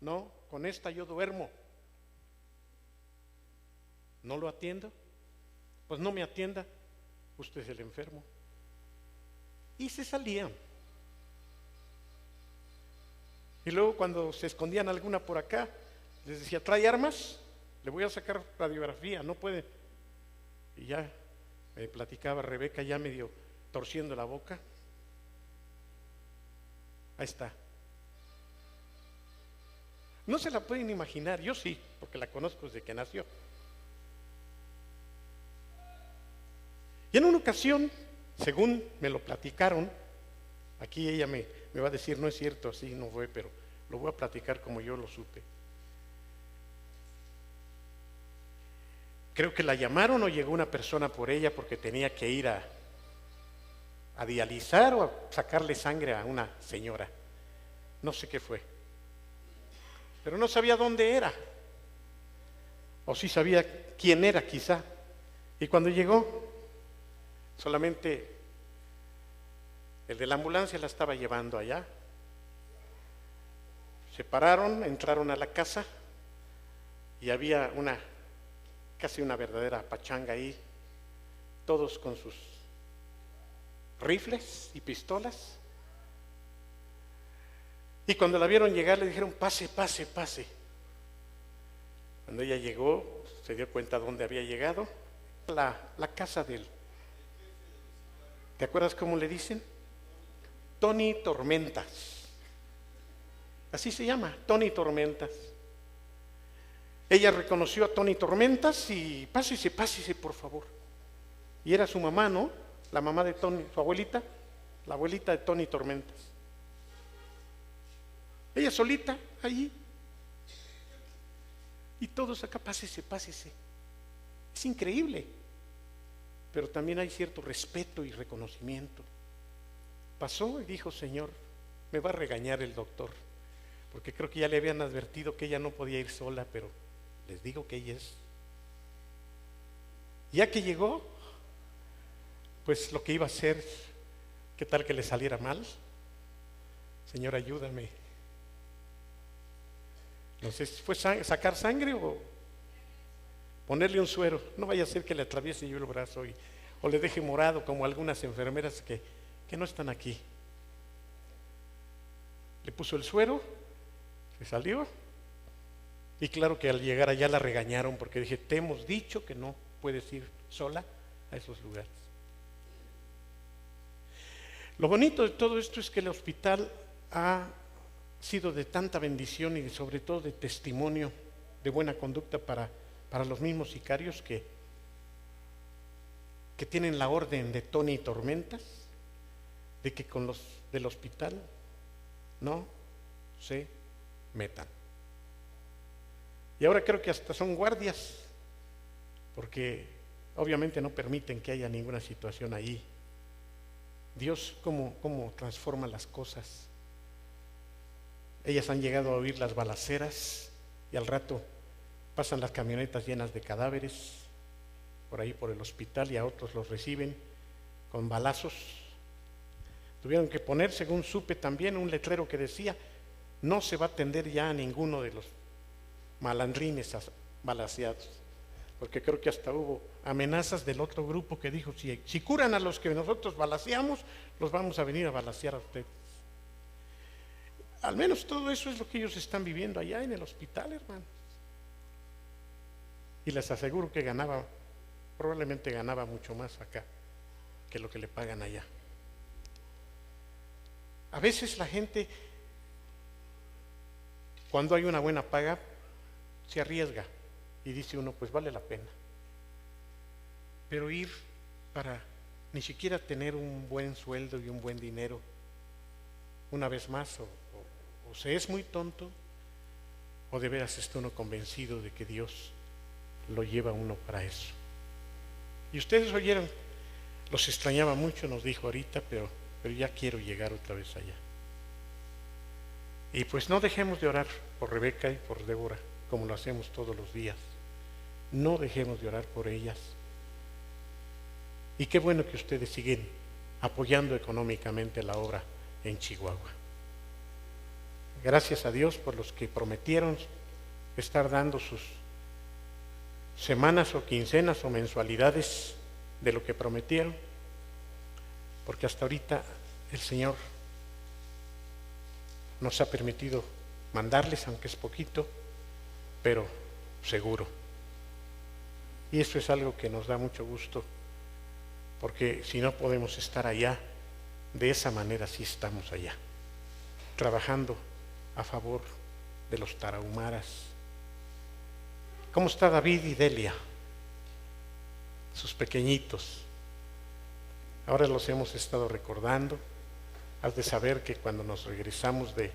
No, con esta yo duermo. ¿No lo atiendo? Pues no me atienda, usted es el enfermo. Y se salían. Y luego cuando se escondían alguna por acá, les decía, ¿trae armas? Le voy a sacar radiografía, no puede. Y ya me platicaba Rebeca, ya medio torciendo la boca. Ahí está. No se la pueden imaginar, yo sí, porque la conozco desde que nació. Y en una ocasión, según me lo platicaron, aquí ella me va a decir, no es cierto, así no fue, pero lo voy a platicar como yo lo supe. Creo que la llamaron o llegó una persona por ella porque tenía que ir a dializar o a sacarle sangre a una señora. No sé qué fue. Pero no sabía dónde era. O sí sabía quién era quizá. Y cuando llegó, solamente el de la ambulancia la estaba llevando allá. Se pararon, entraron a la casa y había casi una verdadera pachanga ahí, todos con sus rifles y pistolas. Y cuando la vieron llegar le dijeron, pase, pase, pase. Cuando ella llegó, se dio cuenta dónde había llegado, la casa de él. ¿Te acuerdas cómo le dicen? Tony Tormentas. Así se llama, Tony Tormentas. Ella reconoció a Tony Tormentas y pásese, pásese, por favor. Y era su mamá, ¿no? La mamá de Tony, su abuelita, la abuelita de Tony Tormentas. Ella solita, allí. Y todos acá, pásese, pásese. Es increíble. Pero también hay cierto respeto y reconocimiento. Pasó y dijo, Señor, me va a regañar el doctor, porque creo que ya le habían advertido que ella no podía ir sola, pero les digo que ella es. Ya que llegó, pues lo que iba a hacer, ¿qué tal que le saliera mal? Señor, ayúdame. No sé si fue sacar sangre o ponerle un suero. No vaya a ser que le atraviese yo el brazo o le deje morado como algunas enfermeras que no están aquí. Le puso el suero, se salió y claro que al llegar allá la regañaron porque dije, te hemos dicho que no puedes ir sola a esos lugares. Lo bonito de todo esto es que el hospital ha sido de tanta bendición y sobre todo de testimonio de buena conducta para los mismos sicarios que tienen la orden de Tony Tormentas de que con los del hospital no se metan. Y ahora creo que hasta son guardias, porque obviamente no permiten que haya ninguna situación ahí. Dios cómo transforma las cosas. Ellas han llegado a oír las balaceras y al rato pasan las camionetas llenas de cadáveres por ahí por el hospital y a otros los reciben con balazos. Tuvieron que poner, según supe también, un letrero que decía: no se va a atender ya a ninguno de los malandrines balaceados, porque creo que hasta hubo amenazas del otro grupo que dijo: si curan a los que nosotros balaceamos, los vamos a venir a balacear a ustedes. Al menos todo eso es lo que ellos están viviendo allá en el hospital, hermanos. Y les aseguro que probablemente ganaba mucho más acá que lo que le pagan allá. A veces la gente, cuando hay una buena paga, se arriesga y dice uno, pues vale la pena. Pero ir para ni siquiera tener un buen sueldo y un buen dinero, una vez más, o se es muy tonto, o de veras está uno convencido de que Dios lo lleva a uno para eso. Y ustedes oyeron, los extrañaba mucho, nos dijo ahorita, pero ya quiero llegar otra vez allá. Y pues no dejemos de orar por Rebeca y por Débora, como lo hacemos todos los días. No dejemos de orar por ellas. Y qué bueno que ustedes siguen apoyando económicamente la obra en Chihuahua. Gracias a Dios por los que prometieron estar dando sus semanas o quincenas o mensualidades de lo que prometieron, porque hasta ahorita el Señor nos ha permitido mandarles, aunque es poquito, pero seguro. Y eso es algo que nos da mucho gusto, porque si no podemos estar allá, de esa manera sí estamos allá, trabajando a favor de los tarahumaras. ¿Cómo está David y Delia? Sus pequeñitos. Ahora los hemos estado recordando. Has de saber que cuando nos regresamos de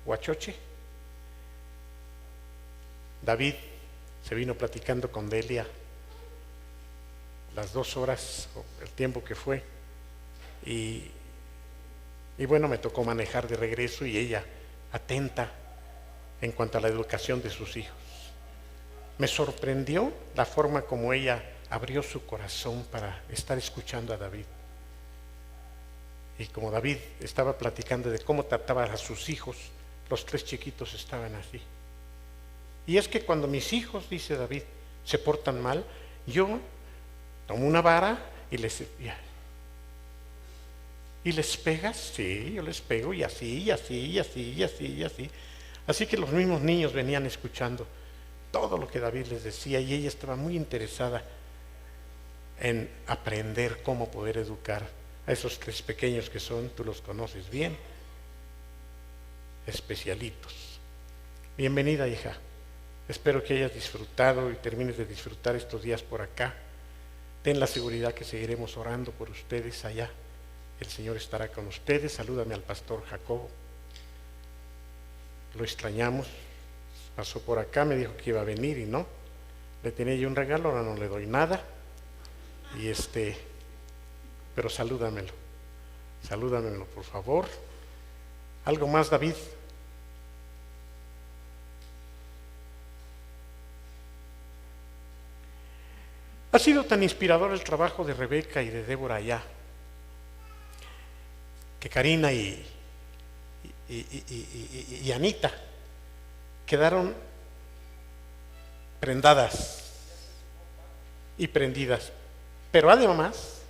Huachoche, David se vino platicando con Delia las 2 horas, o el tiempo que fue, y bueno, me tocó manejar de regreso y ella atenta en cuanto a la educación de sus hijos. Me sorprendió la forma como ella abrió su corazón para estar escuchando a David. Y como David estaba platicando de cómo trataba a sus hijos, los 3 chiquitos estaban así. Y es que cuando mis hijos, dice David, se portan mal, yo tomo una vara y les pegas, sí, yo les pego, y así, y así, y así, y así, y así. Así que los mismos niños venían escuchando todo lo que David les decía, y ella estaba muy interesada en aprender cómo poder educar a esos 3 pequeños que son, tú los conoces bien, especialitos. Bienvenida, hija. Espero que hayas disfrutado y termines de disfrutar estos días por acá. Ten la seguridad que seguiremos orando por ustedes allá. El Señor estará con ustedes. Salúdame al pastor Jacobo. Lo extrañamos. Pasó por acá, me dijo que iba a venir y no. Le tenía yo un regalo, ahora no le doy nada. Y pero salúdamelo. Salúdamelo, por favor. ¿Algo más, David? Ha sido tan inspirador el trabajo de Rebeca y de Débora allá, que Karina y Anita quedaron prendadas y prendidas. Pero además,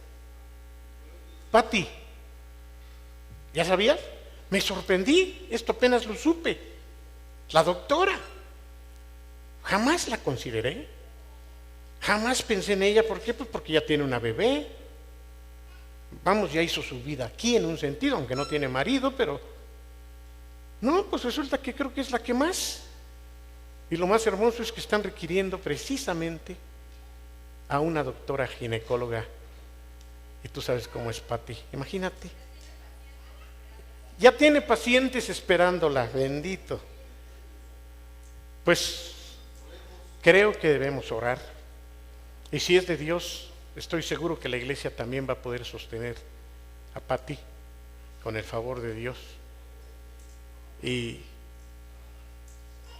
Pati, ¿ya sabías? Me sorprendí, esto apenas lo supe. La doctora, jamás la consideré. Jamás pensé en ella. ¿Por qué? Pues porque ya tiene una bebé. Vamos, ya hizo su vida aquí en un sentido, aunque no tiene marido, pero no, pues resulta que creo que es la que más. Y lo más hermoso es que están requiriendo precisamente a una doctora ginecóloga. Y tú sabes cómo es Pati, imagínate. Ya tiene pacientes esperándola, bendito. Pues creo que debemos orar. Y si es de Dios, estoy seguro que la iglesia también va a poder sostener a Pati con el favor de Dios. y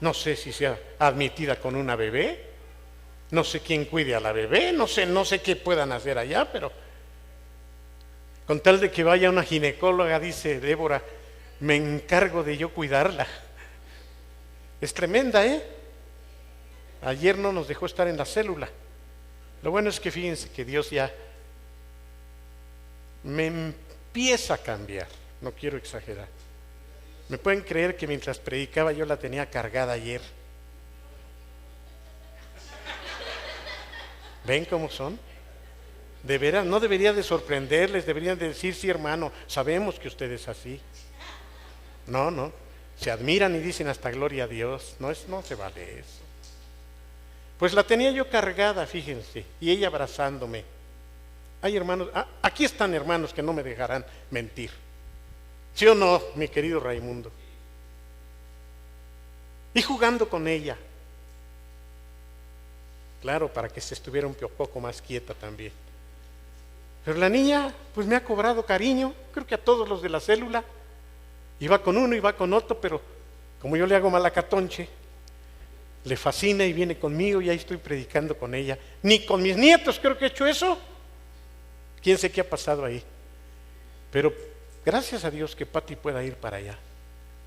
no sé si sea admitida con una bebé, no sé quién cuide a la bebé, no sé qué puedan hacer allá, pero con tal de que vaya una ginecóloga, dice Débora, me encargo de yo cuidarla. Es tremenda, ¿eh? Ayer no nos dejó estar en la célula. Lo bueno es que fíjense que Dios ya me empieza a cambiar, no quiero exagerar. ¿Me pueden creer que mientras predicaba yo la tenía cargada ayer? ¿Ven cómo son? De veras, no debería de sorprenderles, deberían de decir, sí hermano, sabemos que usted es así. No, se admiran y dicen hasta gloria a Dios, no se vale eso. Pues la tenía yo cargada, fíjense, y ella abrazándome. Hay hermanos, aquí están hermanos que no me dejarán mentir. ¿Sí o no, mi querido Raimundo? Y jugando con ella. Claro, para que se estuviera un poco más quieta también. Pero la niña, pues me ha cobrado cariño, creo que a todos los de la célula. Y va con uno y va con otro, pero como yo le hago malacatonche, le fascina y viene conmigo y ahí estoy predicando con ella. Ni con mis nietos creo que he hecho eso. Quién sé qué ha pasado ahí. Pero gracias a Dios que Pati pueda ir para allá.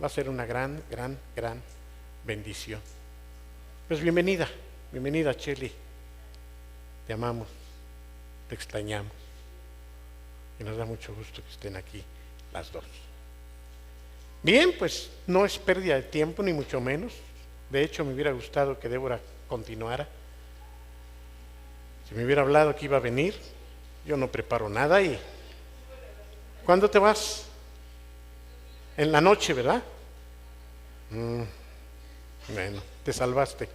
Va a ser una gran bendición. Pues bienvenida Cheli. Te amamos, te extrañamos. Y nos da mucho gusto que estén aquí las dos. Bien, pues no es pérdida de tiempo, ni mucho menos. De hecho, me hubiera gustado que Débora continuara. Si me hubiera hablado que iba a venir, yo no preparo nada. ¿Y cuándo te vas? En la noche, ¿verdad? Bueno, te salvaste.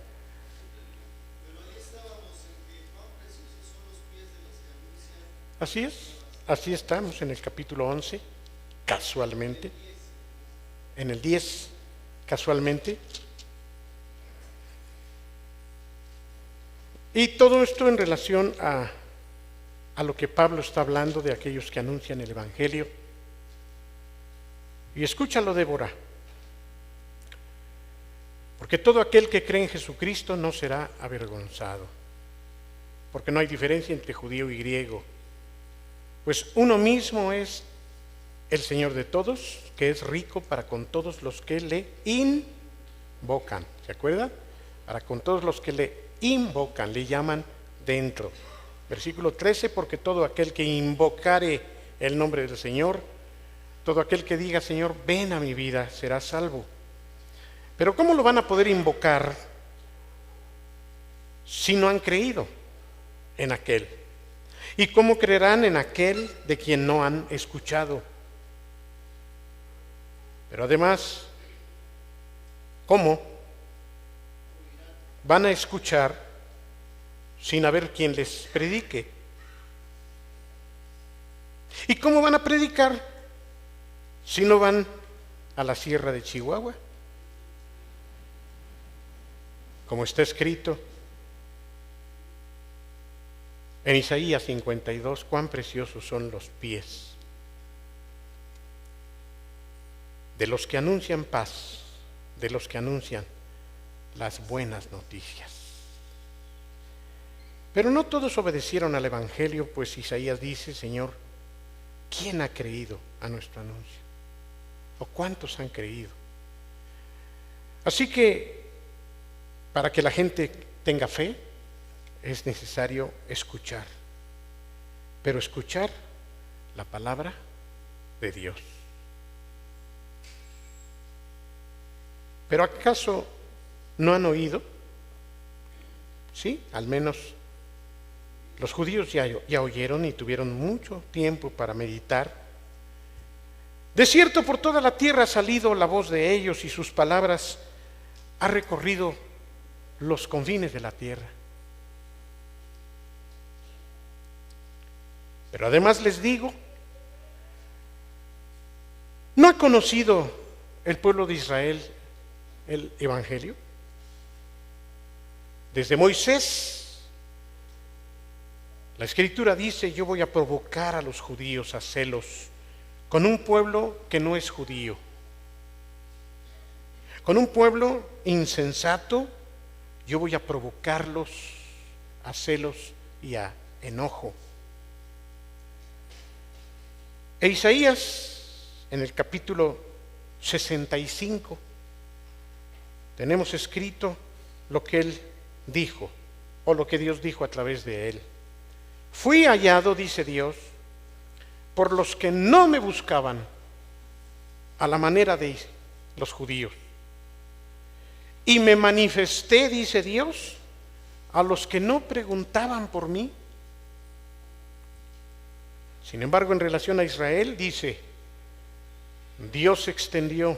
Así es, así estamos en el capítulo 11, casualmente. En el 10, casualmente. Y todo esto en relación a lo que Pablo está hablando de aquellos que anuncian el Evangelio. Y escúchalo, Débora. Porque todo aquel que cree en Jesucristo no será avergonzado. Porque no hay diferencia entre judío y griego. Pues uno mismo es el Señor de todos, que es rico para con todos los que le invocan. ¿Se acuerdan? Para con todos los que le invocan, le llaman dentro. Versículo 13, porque todo aquel que invocare el nombre del Señor, todo aquel que diga, Señor, ven a mi vida, será salvo. Pero ¿cómo lo van a poder invocar si no han creído en aquel? ¿Y cómo creerán en aquel de quien no han escuchado? Pero además, ¿cómo van a escuchar sin haber quien les predique? ¿Y cómo van a predicar si no van a la sierra de Chihuahua? Como está escrito en Isaías 52, cuán preciosos son los pies de los que anuncian paz, de los que anuncian las buenas noticias. Pero no todos obedecieron al Evangelio, pues Isaías dice, Señor, ¿quién ha creído a nuestro anuncio? ¿O cuántos han creído? Así que, para que la gente tenga fe, es necesario escuchar, pero escuchar la palabra de Dios. ¿Pero acaso no han oído? Sí, al menos los judíos ya oyeron y tuvieron mucho tiempo para meditar. De cierto, por toda la tierra ha salido la voz de ellos y sus palabras ha recorrido los confines de la tierra. Pero además les digo, ¿no ha conocido el pueblo de Israel el Evangelio? Desde Moisés, la Escritura dice, yo voy a provocar a los judíos a celos con un pueblo que no es judío. Con un pueblo insensato, yo voy a provocarlos a celos y a enojo. E Isaías, en el capítulo 65, tenemos escrito lo que él dijo, o lo que Dios dijo a través de él. Fui hallado, dice Dios, por los que no me buscaban a la manera de los judíos. Y me manifesté, dice Dios, a los que no preguntaban por mí. Sin embargo, en relación a Israel, dice, Dios extendió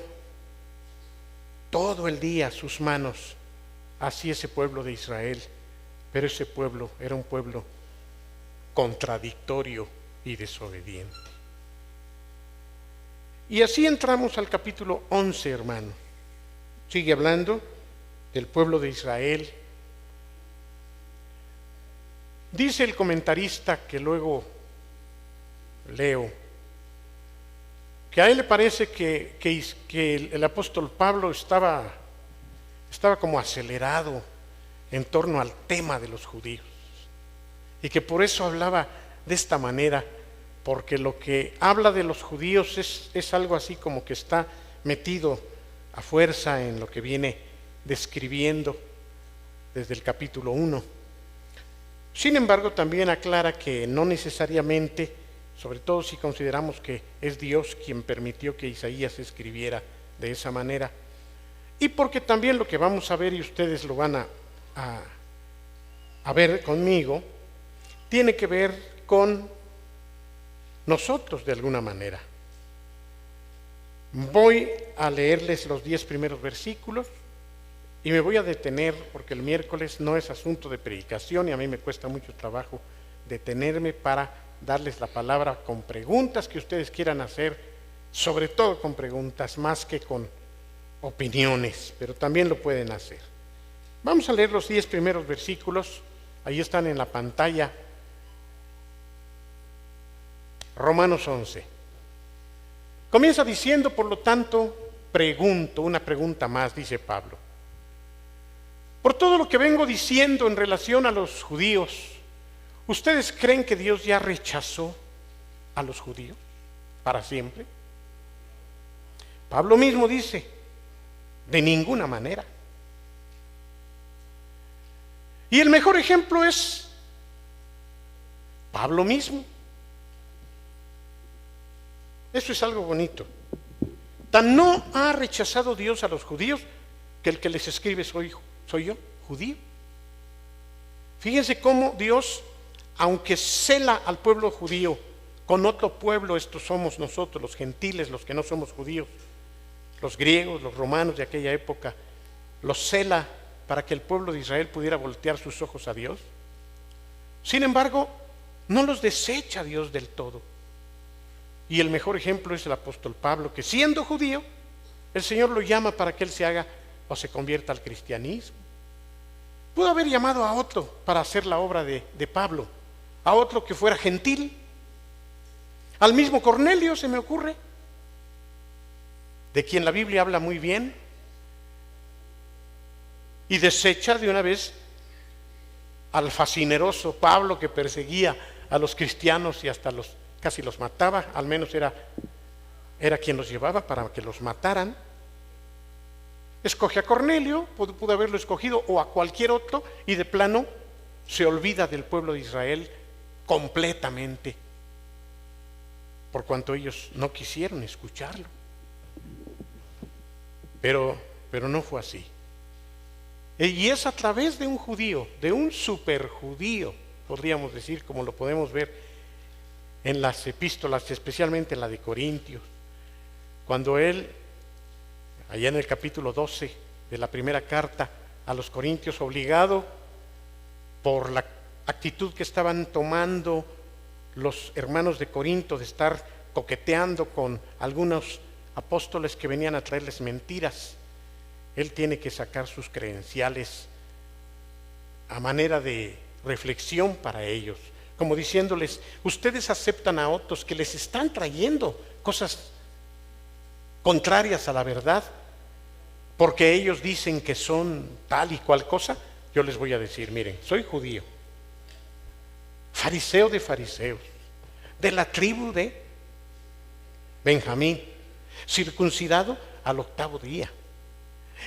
todo el día sus manos hacia ese pueblo de Israel, pero ese pueblo era un pueblo contradictorio y desobediente. Y así entramos al capítulo 11, hermano. Sigue hablando del pueblo de Israel. Dice el comentarista que luego leo, que a él le parece que el apóstol Pablo estaba como acelerado en torno al tema de los judíos, y que por eso hablaba de esta manera, porque lo que habla de los judíos es algo así como que está metido a fuerza en lo que viene describiendo desde el capítulo 1. Sin embargo, también aclara que no necesariamente, sobre todo si consideramos que es Dios quien permitió que Isaías escribiera de esa manera, y porque también lo que vamos a ver, y ustedes lo van a ver conmigo, tiene que ver con nosotros de alguna manera. Voy a leerles los 10 primeros versículos y me voy a detener porque el miércoles no es asunto de predicación y a mí me cuesta mucho trabajo detenerme para darles la palabra con preguntas que ustedes quieran hacer, sobre todo con preguntas más que con opiniones, pero también lo pueden hacer. Vamos a leer los 10 primeros versículos, ahí están en la pantalla. Romanos 11. Comienza diciendo, por lo tanto, pregunto, una pregunta más, dice Pablo. Por todo lo que vengo diciendo en relación a los judíos, ¿ustedes creen que Dios ya rechazó a los judíos para siempre? Pablo mismo dice, de ninguna manera. Y el mejor ejemplo es Pablo mismo. Eso es algo bonito. Tan no ha rechazado Dios a los judíos que el que les escribe soy yo, judío. Fíjense cómo Dios, aunque cela al pueblo judío con otro pueblo, estos somos nosotros, los gentiles, los que no somos judíos, los griegos, los romanos de aquella época, los cela para que el pueblo de Israel pudiera voltear sus ojos a Dios. Sin embargo, no los desecha Dios del todo. Y el mejor ejemplo es el apóstol Pablo, que siendo judío, el Señor lo llama para que él se haga o se convierta al cristianismo. Pudo haber llamado a otro para hacer la obra de Pablo, a otro que fuera gentil. Al mismo Cornelio se me ocurre, de quien la Biblia habla muy bien, y desecha de una vez al fascineroso Pablo que perseguía a los cristianos y hasta casi los mataba, al menos era quien los llevaba para que los mataran. Escoge a Cornelio, pudo haberlo escogido, o a cualquier otro, y de plano se olvida del pueblo de Israel completamente, por cuanto ellos no quisieron escucharlo. Pero no fue así. Y es a través de un judío, de un superjudío, podríamos decir, como lo podemos ver en las epístolas, especialmente en la de Corintios, cuando él, allá en el capítulo 12 de la primera carta a los Corintios, obligado por la actitud que estaban tomando los hermanos de Corinto de estar coqueteando con algunos apóstoles que venían a traerles mentiras, él tiene que sacar sus credenciales a manera de reflexión para ellos, como diciéndoles, ustedes aceptan a otros que les están trayendo cosas contrarias a la verdad, porque ellos dicen que son tal y cual cosa, yo les voy a decir, miren, soy judío, fariseo de fariseos, de la tribu de Benjamín, circuncidado al 8º día,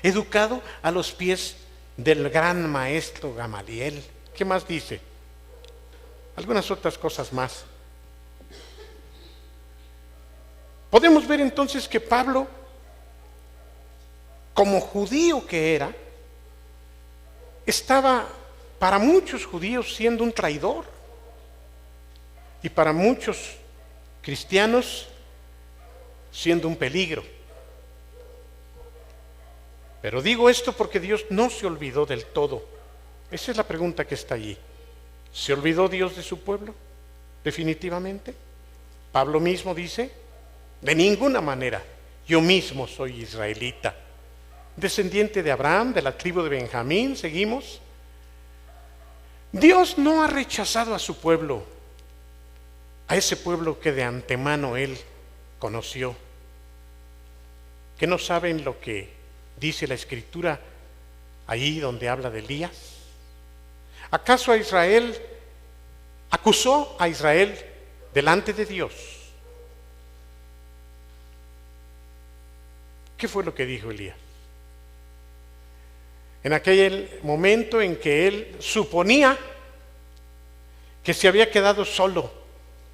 educado a los pies del gran maestro Gamaliel. ¿Qué más dice? Algunas otras cosas más. Podemos ver entonces que Pablo, como judío que era, estaba para muchos judíos siendo un traidor y para muchos cristianos siendo un peligro. Pero digo esto porque Dios no se olvidó del todo. Esa es la pregunta que está allí. ¿Se olvidó Dios de su pueblo? Definitivamente. Pablo mismo dice, de ninguna manera, yo mismo soy israelita, descendiente de Abraham, de la tribu de Benjamín, seguimos. Dios no ha rechazado a su pueblo, a ese pueblo que de antemano Él conoció, que no saben lo que dice la Escritura allí donde habla de Elías. ¿Acaso a Israel acusó a Israel delante de Dios? ¿Qué fue lo que dijo Elías? En aquel momento en que él suponía que se había quedado solo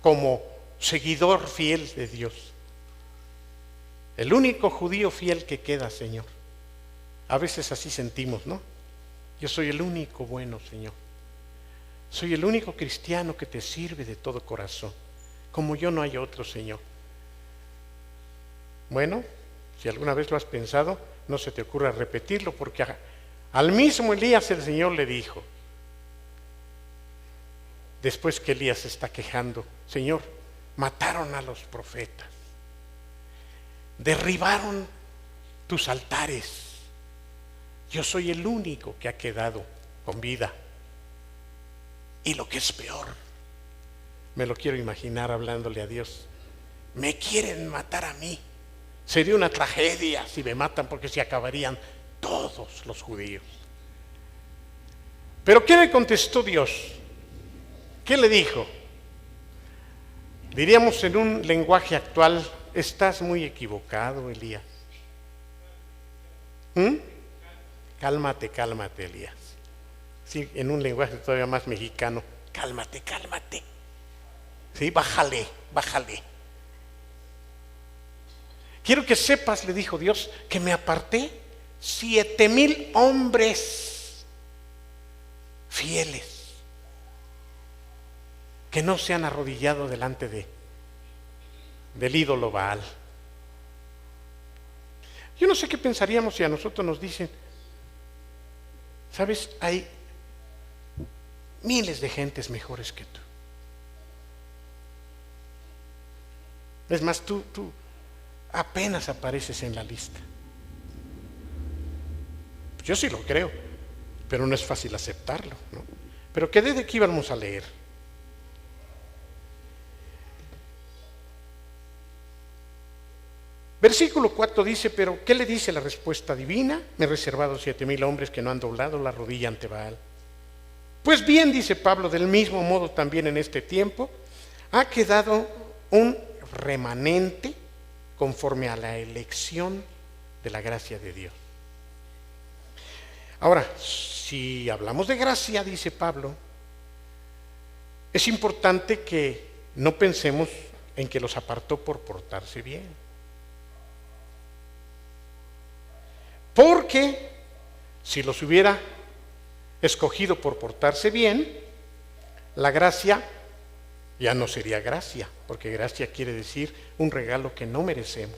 como seguidor fiel de Dios. El único judío fiel que queda, Señor. A veces así sentimos, ¿no? Yo soy el único bueno, Señor. Soy el único cristiano que te sirve de todo corazón. Como yo no hay otro, Señor. Bueno, si alguna vez lo has pensado, no se te ocurra repetirlo, porque al mismo Elías el Señor le dijo, después que Elías se está quejando, Señor, mataron a los profetas, derribaron tus altares, yo soy el único que ha quedado con vida. Y lo que es peor, me lo quiero imaginar hablándole a Dios, me quieren matar a mí. Sería una tragedia si me matan, porque se acabarían todos los judíos. Pero ¿qué le contestó Dios? ¿Qué le dijo? Diríamos en un lenguaje actual, estás muy equivocado, Elías. Cálmate, cálmate, Elías. Sí, en un lenguaje todavía más mexicano, cálmate, cálmate. Sí, bájale, bájale. Quiero que sepas, le dijo Dios, que me aparté 7,000 hombres fieles que no se han arrodillado delante del ídolo Baal. Yo no sé qué pensaríamos si a nosotros nos dicen, ¿sabes? Hay miles de gentes mejores que tú. Es más, tú apenas apareces en la lista. Yo sí lo creo, pero no es fácil aceptarlo, ¿no? Pero ¿qué de qué íbamos a leer? Versículo 4 dice, pero ¿qué le dice la respuesta divina? Me he reservado 7,000 hombres que no han doblado la rodilla ante Baal. Pues bien, dice Pablo, del mismo modo también en este tiempo ha quedado un remanente conforme a la elección de la gracia de Dios. Ahora, si hablamos de gracia, dice Pablo, es importante que no pensemos en que los apartó por portarse bien. Porque si los hubiera escogido por portarse bien, la gracia ya no sería gracia, porque gracia quiere decir un regalo que no merecemos.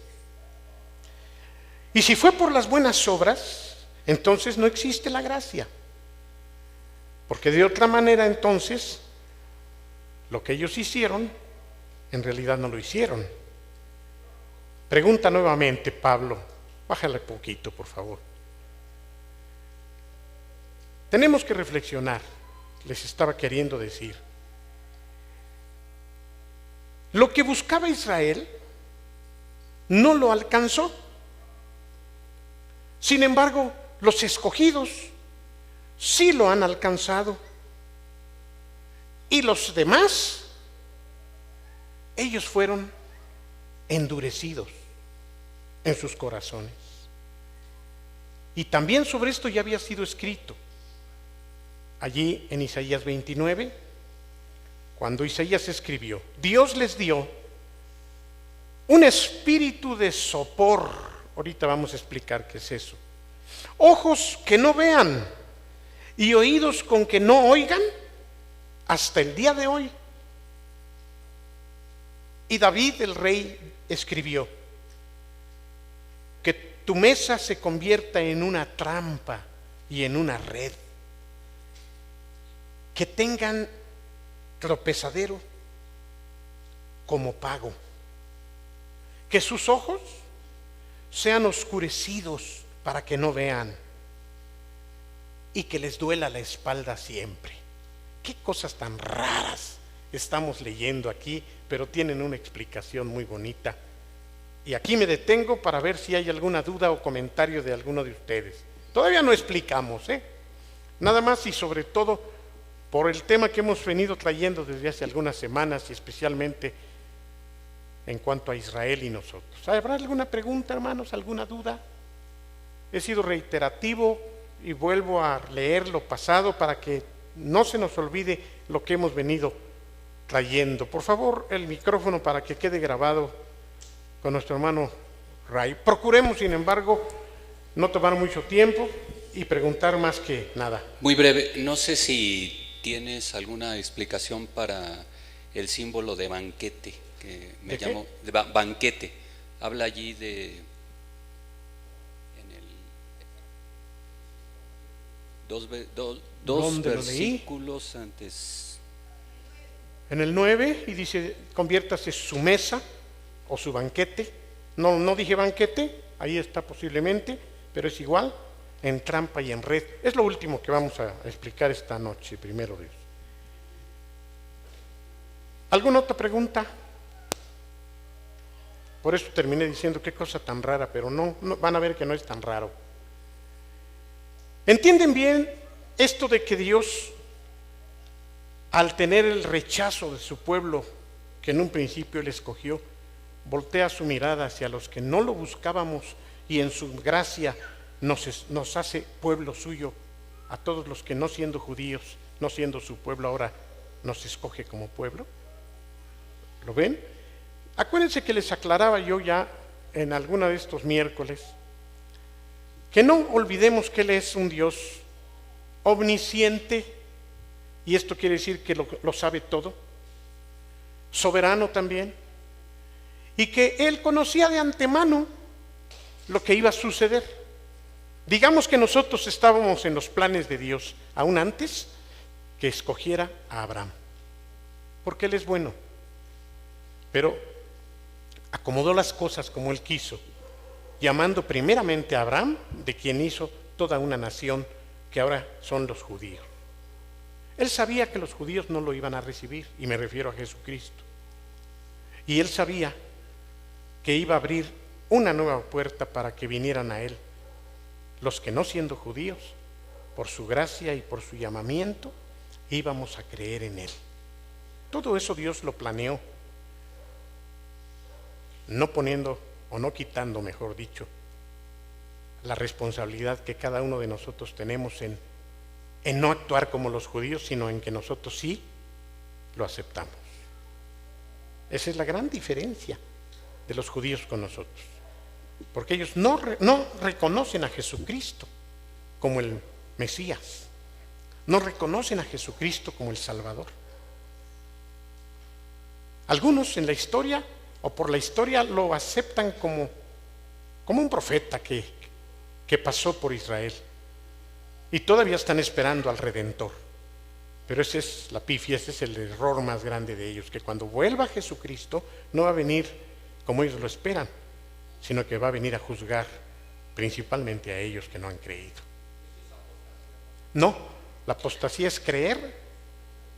Y si fue por las buenas obras, entonces no existe la gracia, porque de otra manera entonces lo que ellos hicieron en realidad no lo hicieron. Pregunta nuevamente Pablo, bájale poquito por favor. Tenemos que reflexionar, les estaba queriendo decir. Lo que buscaba Israel no lo alcanzó. Sin embargo, los escogidos sí lo han alcanzado. Y los demás, ellos fueron endurecidos en sus corazones. Y también sobre esto ya había sido escrito allí en Isaías 29, cuando Isaías escribió: Dios les dio un espíritu de sopor. Ahorita vamos a explicar qué es eso. Ojos que no vean y oídos con que no oigan hasta el día de hoy. Y David el rey escribió: que tu mesa se convierta en una trampa y en una red, que tengan tropezadero como pago, que sus ojos sean oscurecidos para que no vean, y que les duela la espalda siempre. Qué cosas tan raras estamos leyendo aquí, pero tienen una explicación muy bonita. Y aquí me detengo para ver si hay alguna duda o comentario de alguno de ustedes. Todavía no explicamos, nada más, y sobre todo por el tema que hemos venido trayendo desde hace algunas semanas, y especialmente en cuanto a Israel y nosotros. ¿Habrá alguna pregunta, hermanos? ¿Alguna duda? He sido reiterativo y vuelvo a leer lo pasado para que no se nos olvide lo que hemos venido trayendo. Por favor, el micrófono para que quede grabado con nuestro hermano Ray. Procuremos, sin embargo, no tomar mucho tiempo y preguntar más que nada. Muy breve, no sé si tienes alguna explicación para el símbolo de banquete, que me llamó, de banquete. Habla allí de, en el dos versículos antes. En el 9, y dice: conviértase su mesa o su banquete. No dije banquete, ahí está posiblemente, pero es igual, en trampa y en red. Es lo último que vamos a explicar esta noche, primero Dios. ¿Alguna otra pregunta? Por eso terminé diciendo qué cosa tan rara, pero no, van a ver que no es tan raro. ¿Entienden bien esto de que Dios, al tener el rechazo de su pueblo, que en un principio Él escogió, voltea su mirada hacia los que no lo buscábamos y en su gracia nos hace pueblo suyo, a todos los que no siendo judíos, no siendo su pueblo, ahora nos escoge como pueblo? ¿Lo ven? Acuérdense que les aclaraba yo ya en alguno de estos miércoles que no olvidemos que Él es un Dios omnisciente, y esto quiere decir que lo sabe todo, soberano también, y que Él conocía de antemano lo que iba a suceder. Digamos que nosotros estábamos en los planes de Dios aún antes que escogiera a Abraham, porque Él es bueno, pero acomodó las cosas como Él quiso, llamando primeramente a Abraham, de quien hizo toda una nación que ahora son los judíos. Él sabía que los judíos no lo iban a recibir, y me refiero a Jesucristo. Y Él sabía que iba a abrir una nueva puerta para que vinieran a Él los que, no siendo judíos, por su gracia y por su llamamiento, íbamos a creer en Él. Todo eso Dios lo planeó, no poniendo, o no quitando, mejor dicho, la responsabilidad que cada uno de nosotros tenemos en no actuar como los judíos, sino en que nosotros sí lo aceptamos. Esa es la gran diferencia de los judíos con nosotros, porque ellos no reconocen a Jesucristo como el Mesías, no reconocen a Jesucristo como el Salvador. Algunos en la historia o por la historia lo aceptan como un profeta que pasó por Israel, y todavía están esperando al Redentor. Pero esa es la pifia, ese es el error más grande de ellos, que cuando vuelva Jesucristo no va a venir como ellos lo esperan, sino que va a venir a juzgar principalmente a ellos que no han creído. No, la apostasía es creer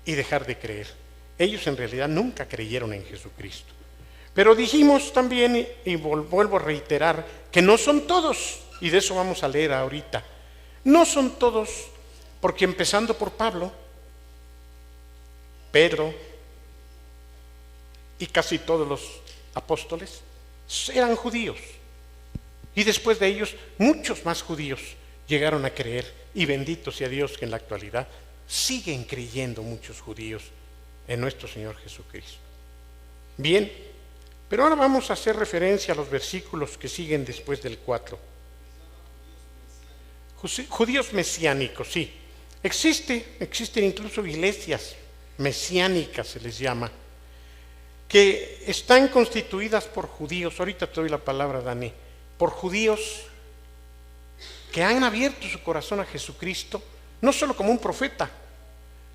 y dejar de creer. Ellos en realidad nunca creyeron en Jesucristo. Pero dijimos también, y vuelvo a reiterar, que no son todos y de eso vamos a leer ahorita. No son todos, porque empezando por Pablo, Pedro y casi todos los apóstoles eran judíos. Y después de ellos, muchos más judíos llegaron a creer, y bendito sea Dios que en la actualidad siguen creyendo muchos judíos en nuestro Señor Jesucristo. Bien, pero ahora vamos a hacer referencia a los versículos que siguen después del 4. Judíos mesiánicos, sí. Existen incluso iglesias mesiánicas, se les llama, que están constituidas por judíos. Ahorita te doy la palabra, Dani. Por judíos que han abierto su corazón a Jesucristo, no solo como un profeta,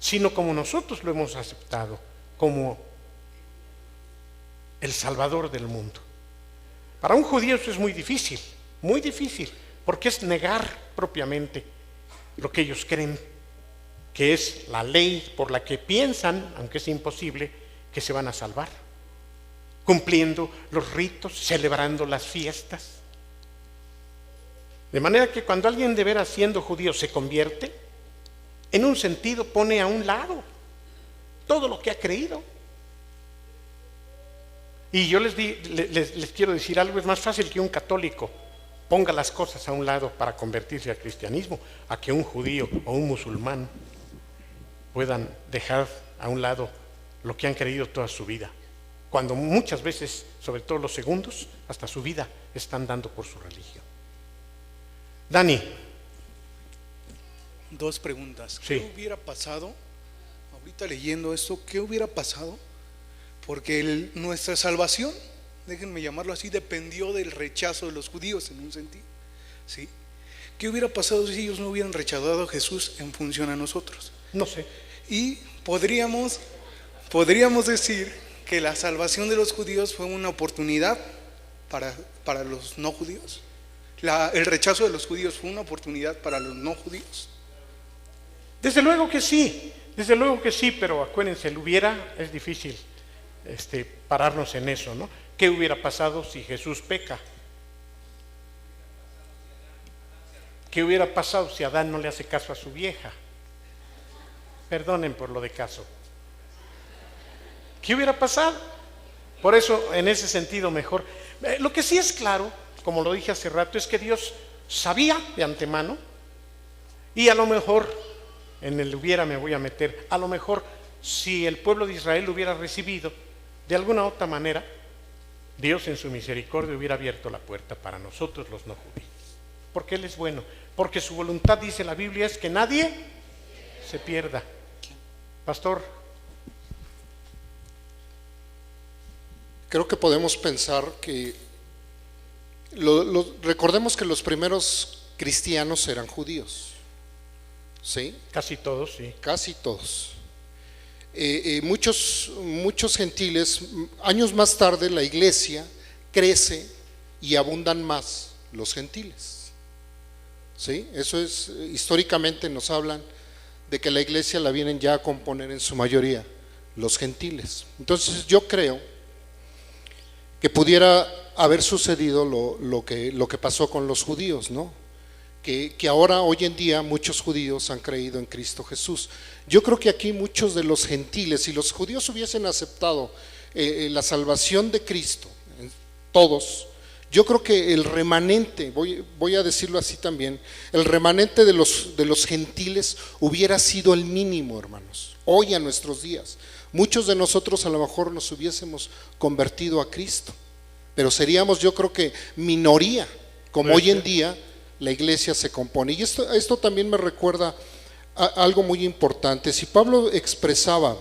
sino como nosotros lo hemos aceptado, como el Salvador del mundo. Para un judío eso es muy difícil, porque es negar propiamente lo que ellos creen, que es la ley por la que piensan, aunque es imposible, que se van a salvar, cumpliendo los ritos, celebrando las fiestas. De manera que cuando alguien de veras siendo judío se convierte, en un sentido pone a un lado todo lo que ha creído. Y yo les quiero decir algo, es más fácil que un católico ponga las cosas a un lado para convertirse al cristianismo, a que un judío o un musulmán puedan dejar a un lado lo que han creído toda su vida, cuando muchas veces, sobre todo los segundos, hasta su vida están dando por su religión. Dani. Dos preguntas. Sí. ¿Qué hubiera pasado, ahorita leyendo esto, qué hubiera pasado? Porque nuestra salvación, déjenme llamarlo así, dependió del rechazo de los judíos en un sentido, ¿sí? ¿Qué hubiera pasado si ellos no hubieran rechazado a Jesús en función a nosotros? No sé. Y podríamos decir que la salvación de los judíos fue una oportunidad para los no judíos. El rechazo de los judíos fue una oportunidad para los no judíos. Desde luego que sí, pero acuérdense, el hubiera es difícil pararnos en eso, ¿no? ¿Qué hubiera pasado si Jesús peca? ¿Qué hubiera pasado si Adán no le hace caso a su vieja? Perdonen por lo de caso. ¿Qué hubiera pasado? Por eso, en ese sentido, mejor. Lo que sí es claro, como lo dije hace rato, es que Dios sabía de antemano, y a lo mejor, en el hubiera me voy a meter, a lo mejor si el pueblo de Israel lo hubiera recibido, de alguna otra manera, Dios en su misericordia hubiera abierto la puerta para nosotros los no judíos. Porque Él es bueno, porque su voluntad, dice la Biblia, es que nadie se pierda. Pastor. Creo que podemos pensar que recordemos que los primeros cristianos eran judíos, ¿sí? Casi todos, sí. Casi todos. Muchos gentiles. Años más tarde la iglesia crece y abundan más los gentiles, ¿sí? Eso es, históricamente nos hablan de que la iglesia la vienen ya a componer en su mayoría los gentiles. Entonces yo creo que pudiera haber sucedido lo que pasó con los judíos, ¿no? Que ahora, hoy en día, muchos judíos han creído en Cristo Jesús. Yo creo que aquí muchos de los gentiles, si los judíos hubiesen aceptado la salvación de Cristo, todos, yo creo que el remanente, voy a decirlo así también, el remanente de los gentiles hubiera sido el mínimo, hermanos, hoy a nuestros días. Muchos de nosotros a lo mejor nos hubiésemos convertido a Cristo, pero seríamos, yo creo que minoría, como hoy en día la iglesia se compone. Y esto también me recuerda a algo muy importante. Si Pablo expresaba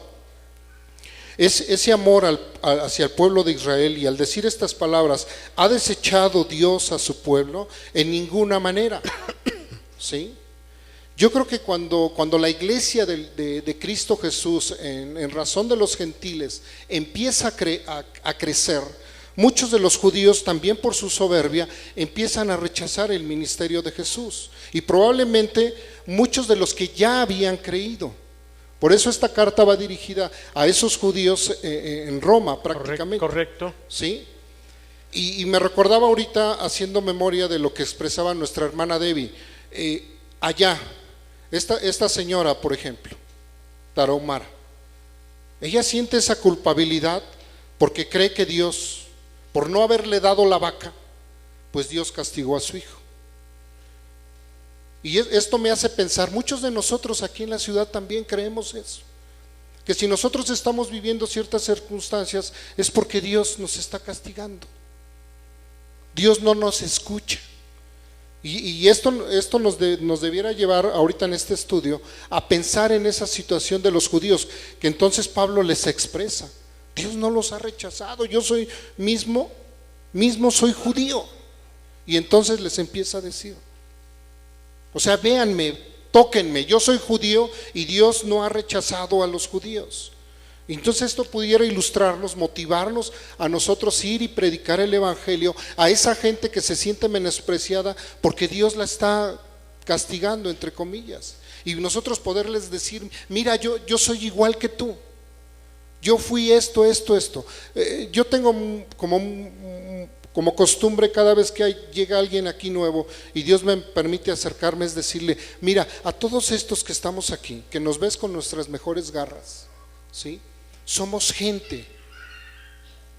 ese amor hacia el pueblo de Israel, y al decir estas palabras, ¿ha desechado Dios a su pueblo? En ninguna manera, ¿sí? Yo creo que cuando la iglesia de Cristo Jesús, en razón de los gentiles, empieza a crecer, muchos de los judíos, también por su soberbia, empiezan a rechazar el ministerio de Jesús, y probablemente muchos de los que ya habían creído. Por eso esta carta va dirigida a esos judíos en Roma, prácticamente. Correcto. ¿Sí? Y me recordaba ahorita, haciendo memoria de lo que expresaba nuestra hermana Debbie, allá, esta señora, por ejemplo, Tarahumara, ella siente esa culpabilidad porque cree que Dios, por no haberle dado la vaca, pues Dios castigó a su hijo. Y esto me hace pensar, muchos de nosotros aquí en la ciudad también creemos eso, que si nosotros estamos viviendo ciertas circunstancias es porque Dios nos está castigando. Dios no nos escucha. Y esto nos debiera llevar ahorita en este estudio a pensar en esa situación de los judíos, que entonces Pablo les expresa: Dios no los ha rechazado, yo soy mismo soy judío. Y entonces les empieza a decir, o sea, véanme, tóquenme, yo soy judío y Dios no ha rechazado a los judíos. Entonces esto pudiera ilustrarnos, motivarnos a nosotros ir y predicar el evangelio a esa gente que se siente menospreciada porque Dios la está castigando, entre comillas, y nosotros poderles decir: mira, yo soy igual que tú, yo fui esto. Yo tengo como costumbre, cada vez que llega alguien aquí nuevo y Dios me permite acercarme, es decirle: mira, a todos estos que estamos aquí, que nos ves con nuestras mejores garras, ¿sí? Somos gente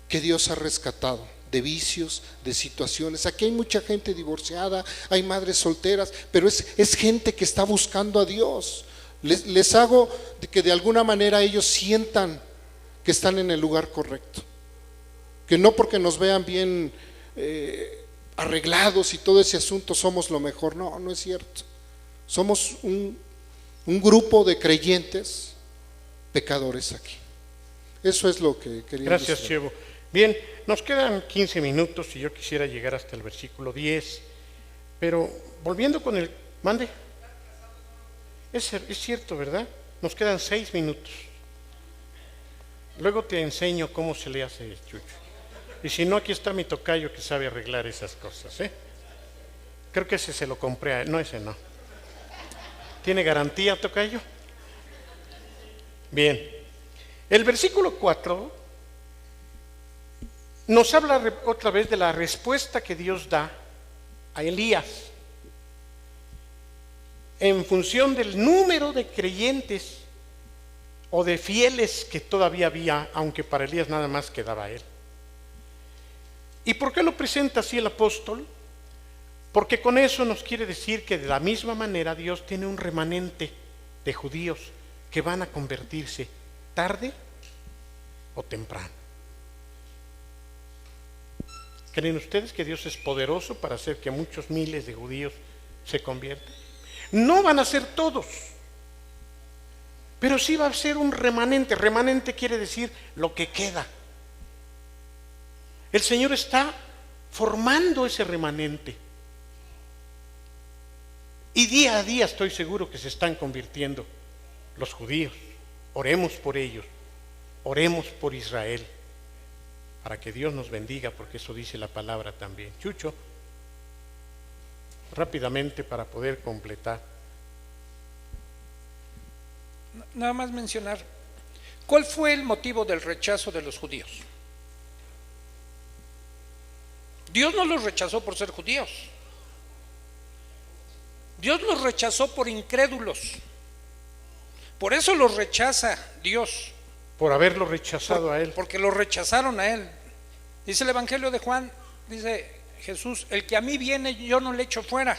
que Dios ha rescatado de vicios, de situaciones. Aquí hay mucha gente divorciada, hay madres solteras, pero es gente que está buscando a Dios. Les hago que de alguna manera ellos sientan que están en el lugar correcto, que no porque nos vean bien arreglados y todo ese asunto somos lo mejor. No es cierto. Somos un grupo de creyentes pecadores aquí. Eso es lo que quería decir. Gracias, Chevo. Bien, nos quedan 15 minutos y yo quisiera llegar hasta el versículo 10, pero volviendo con el... Mande. Es cierto, ¿verdad? Nos quedan 6 minutos. Luego te enseño cómo se le hace, Chucho. Y si no, aquí está mi tocayo que sabe arreglar esas cosas, ¿eh? Creo que ese se lo compré a él. No, ese no. ¿Tiene garantía, tocayo? Bien. El versículo 4 nos habla otra vez de la respuesta que Dios da a Elías en función del número de creyentes o de fieles que todavía había, aunque para Elías nada más quedaba él. ¿Y por qué lo presenta así el apóstol? Porque con eso nos quiere decir que de la misma manera Dios tiene un remanente de judíos que van a convertirse tarde o temprano. ¿Creen ustedes que Dios es poderoso para hacer que muchos miles de judíos se conviertan? No van a ser todos, pero sí va a ser un remanente. Remanente quiere decir lo que queda. El Señor está formando ese remanente. Y día a día estoy seguro que se están convirtiendo los judíos. Oremos por ellos, oremos por Israel, para que Dios nos bendiga, porque eso dice la palabra también. Chucho, rápidamente para poder completar. Nada más mencionar, ¿cuál fue el motivo del rechazo de los judíos? Dios no los rechazó por ser judíos. Dios los rechazó por incrédulos. Por eso los rechaza Dios. Por haberlo rechazado a Él. Porque lo rechazaron a Él. Dice el Evangelio de Juan, dice Jesús: el que a mí viene yo no le echo fuera.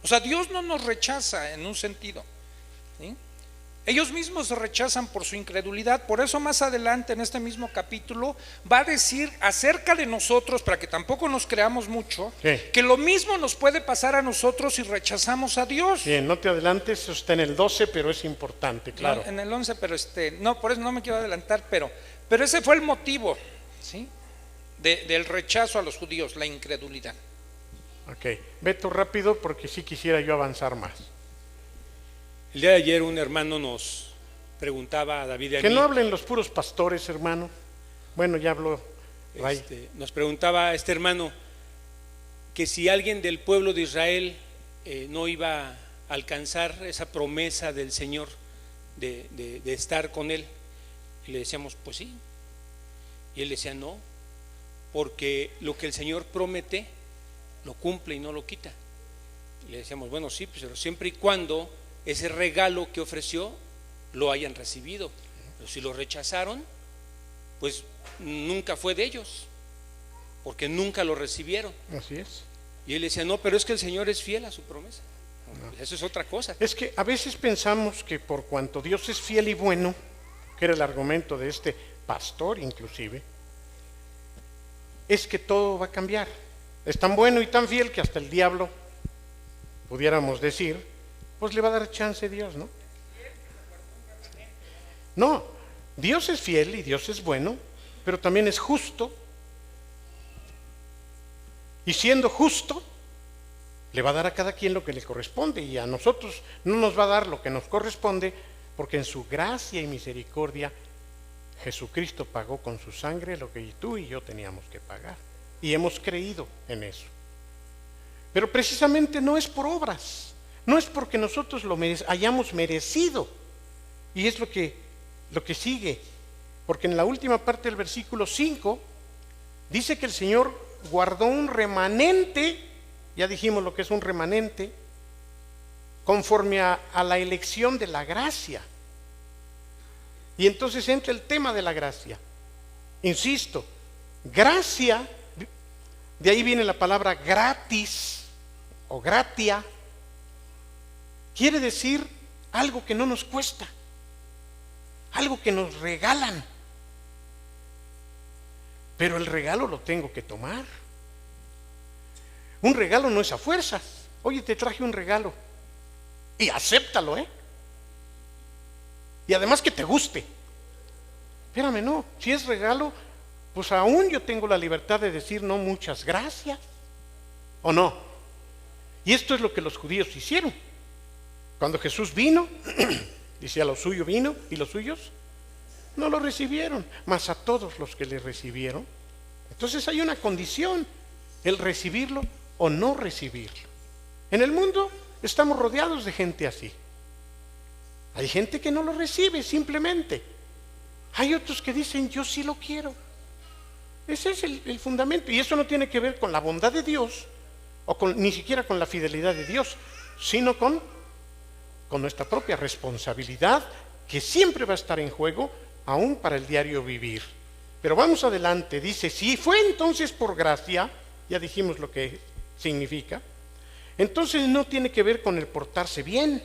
O sea, Dios no nos rechaza en un sentido, ¿sí? Ellos mismos se rechazan por su incredulidad. Por eso más adelante en este mismo capítulo va a decir acerca de nosotros, para que tampoco nos creamos mucho, que lo mismo nos puede pasar a nosotros si rechazamos a Dios. Bien, no te adelantes, eso está en el 12, pero es importante, claro. No, en el 11, pero no, por eso no me quiero adelantar, pero ese fue el motivo, ¿sí?, del rechazo a los judíos, la incredulidad. Ok, ve tú rápido porque sí quisiera yo avanzar más. El día de ayer un hermano nos preguntaba a David y a que mí, no hablen los puros pastores, hermano. Bueno, ya habló. Nos preguntaba este hermano que si alguien del pueblo de Israel no iba a alcanzar esa promesa del Señor de estar con él. Y le decíamos, pues sí. Y él decía, no, porque lo que el Señor promete lo cumple y no lo quita. Y le decíamos, bueno, sí, pero siempre y cuando ese regalo que ofreció lo hayan recibido. Pero si lo rechazaron, pues nunca fue de ellos, porque nunca lo recibieron. Así es. Y él decía, no, pero es que el Señor es fiel a su promesa. Pues eso es otra cosa. Es que a veces pensamos que por cuanto Dios es fiel y bueno, que era el argumento de este pastor inclusive, es que todo va a cambiar. Es tan bueno y tan fiel que hasta el diablo, pudiéramos decir, pues le va a dar chance a Dios, ¿no? No, Dios es fiel y Dios es bueno, pero también es justo. Y siendo justo, le va a dar a cada quien lo que le corresponde, y a nosotros no nos va a dar lo que nos corresponde, porque en su gracia y misericordia Jesucristo pagó con su sangre lo que tú y yo teníamos que pagar, y hemos creído en eso. Pero precisamente no es por obras, no es porque nosotros lo hayamos merecido, y es lo que sigue, porque en la última parte del versículo 5 dice que el Señor guardó un remanente. Ya dijimos lo que es un remanente, conforme a la elección de la gracia. Y entonces entra el tema de la gracia. Insisto, gracia, de ahí viene la palabra gratis o gratia, quiere decir algo que no nos cuesta, algo que nos regalan. Pero el regalo lo tengo que tomar. Un regalo no es a fuerzas. Oye, te traje un regalo y acéptalo, y además que te guste. Espérame, no, si es regalo, pues aún yo tengo la libertad de decir no, muchas gracias, ¿o no? Y esto es lo que los judíos hicieron. Cuando Jesús vino, dice, a lo suyo vino y los suyos no lo recibieron, mas a todos los que le recibieron. Entonces hay una condición, el recibirlo o no recibirlo. En el mundo estamos rodeados de gente así. Hay gente que no lo recibe simplemente. Hay otros que dicen, yo sí lo quiero. Ese es el fundamento. Y eso no tiene que ver con la bondad de Dios, o ni siquiera con la fidelidad de Dios, sino con nuestra propia responsabilidad, que siempre va a estar en juego, aún para el diario vivir. Pero vamos adelante. Dice, si fue entonces por gracia, ya dijimos lo que significa, entonces no tiene que ver con el portarse bien,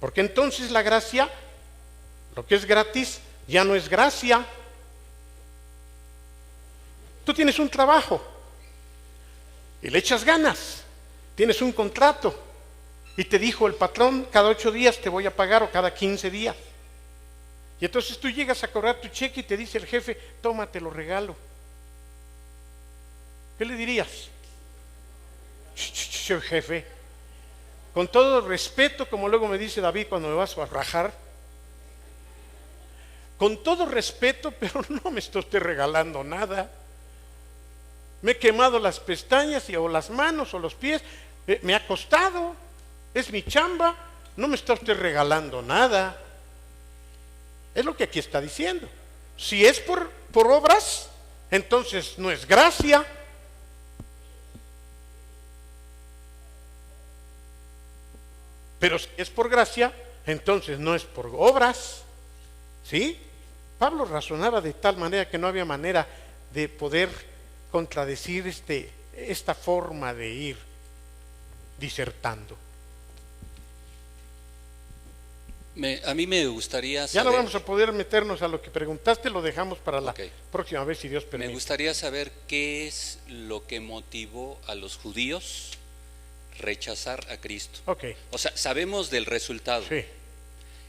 porque entonces la gracia, lo que es gratis, ya no es gracia. Tú tienes un trabajo y le echas ganas, tienes un contrato y te dijo el patrón, cada 8 días te voy a pagar, o cada 15 días, y entonces tú llegas a cobrar tu cheque y te dice el jefe, toma, te lo regalo. ¿Qué le dirías? Jefe, con todo respeto, como luego me dice David cuando me vas a rajar, con todo respeto, pero no me está usted regalando nada. Me he quemado las pestañas o las manos o los pies, me ha costado, es mi chamba, no me está usted regalando nada. Es lo que aquí está diciendo. Si es por obras, entonces no es gracia. Pero si es por gracia, entonces no es por obras. ¿Sí? Pablo razonaba de tal manera que no había manera de poder contradecir esta forma de ir disertando. A mí me gustaría saber, ya no vamos a poder meternos a lo que preguntaste, lo dejamos para la próxima vez, si Dios permite. Me gustaría saber qué es lo que motivó a los judíos rechazar a Cristo. O sea, sabemos del resultado. Sí.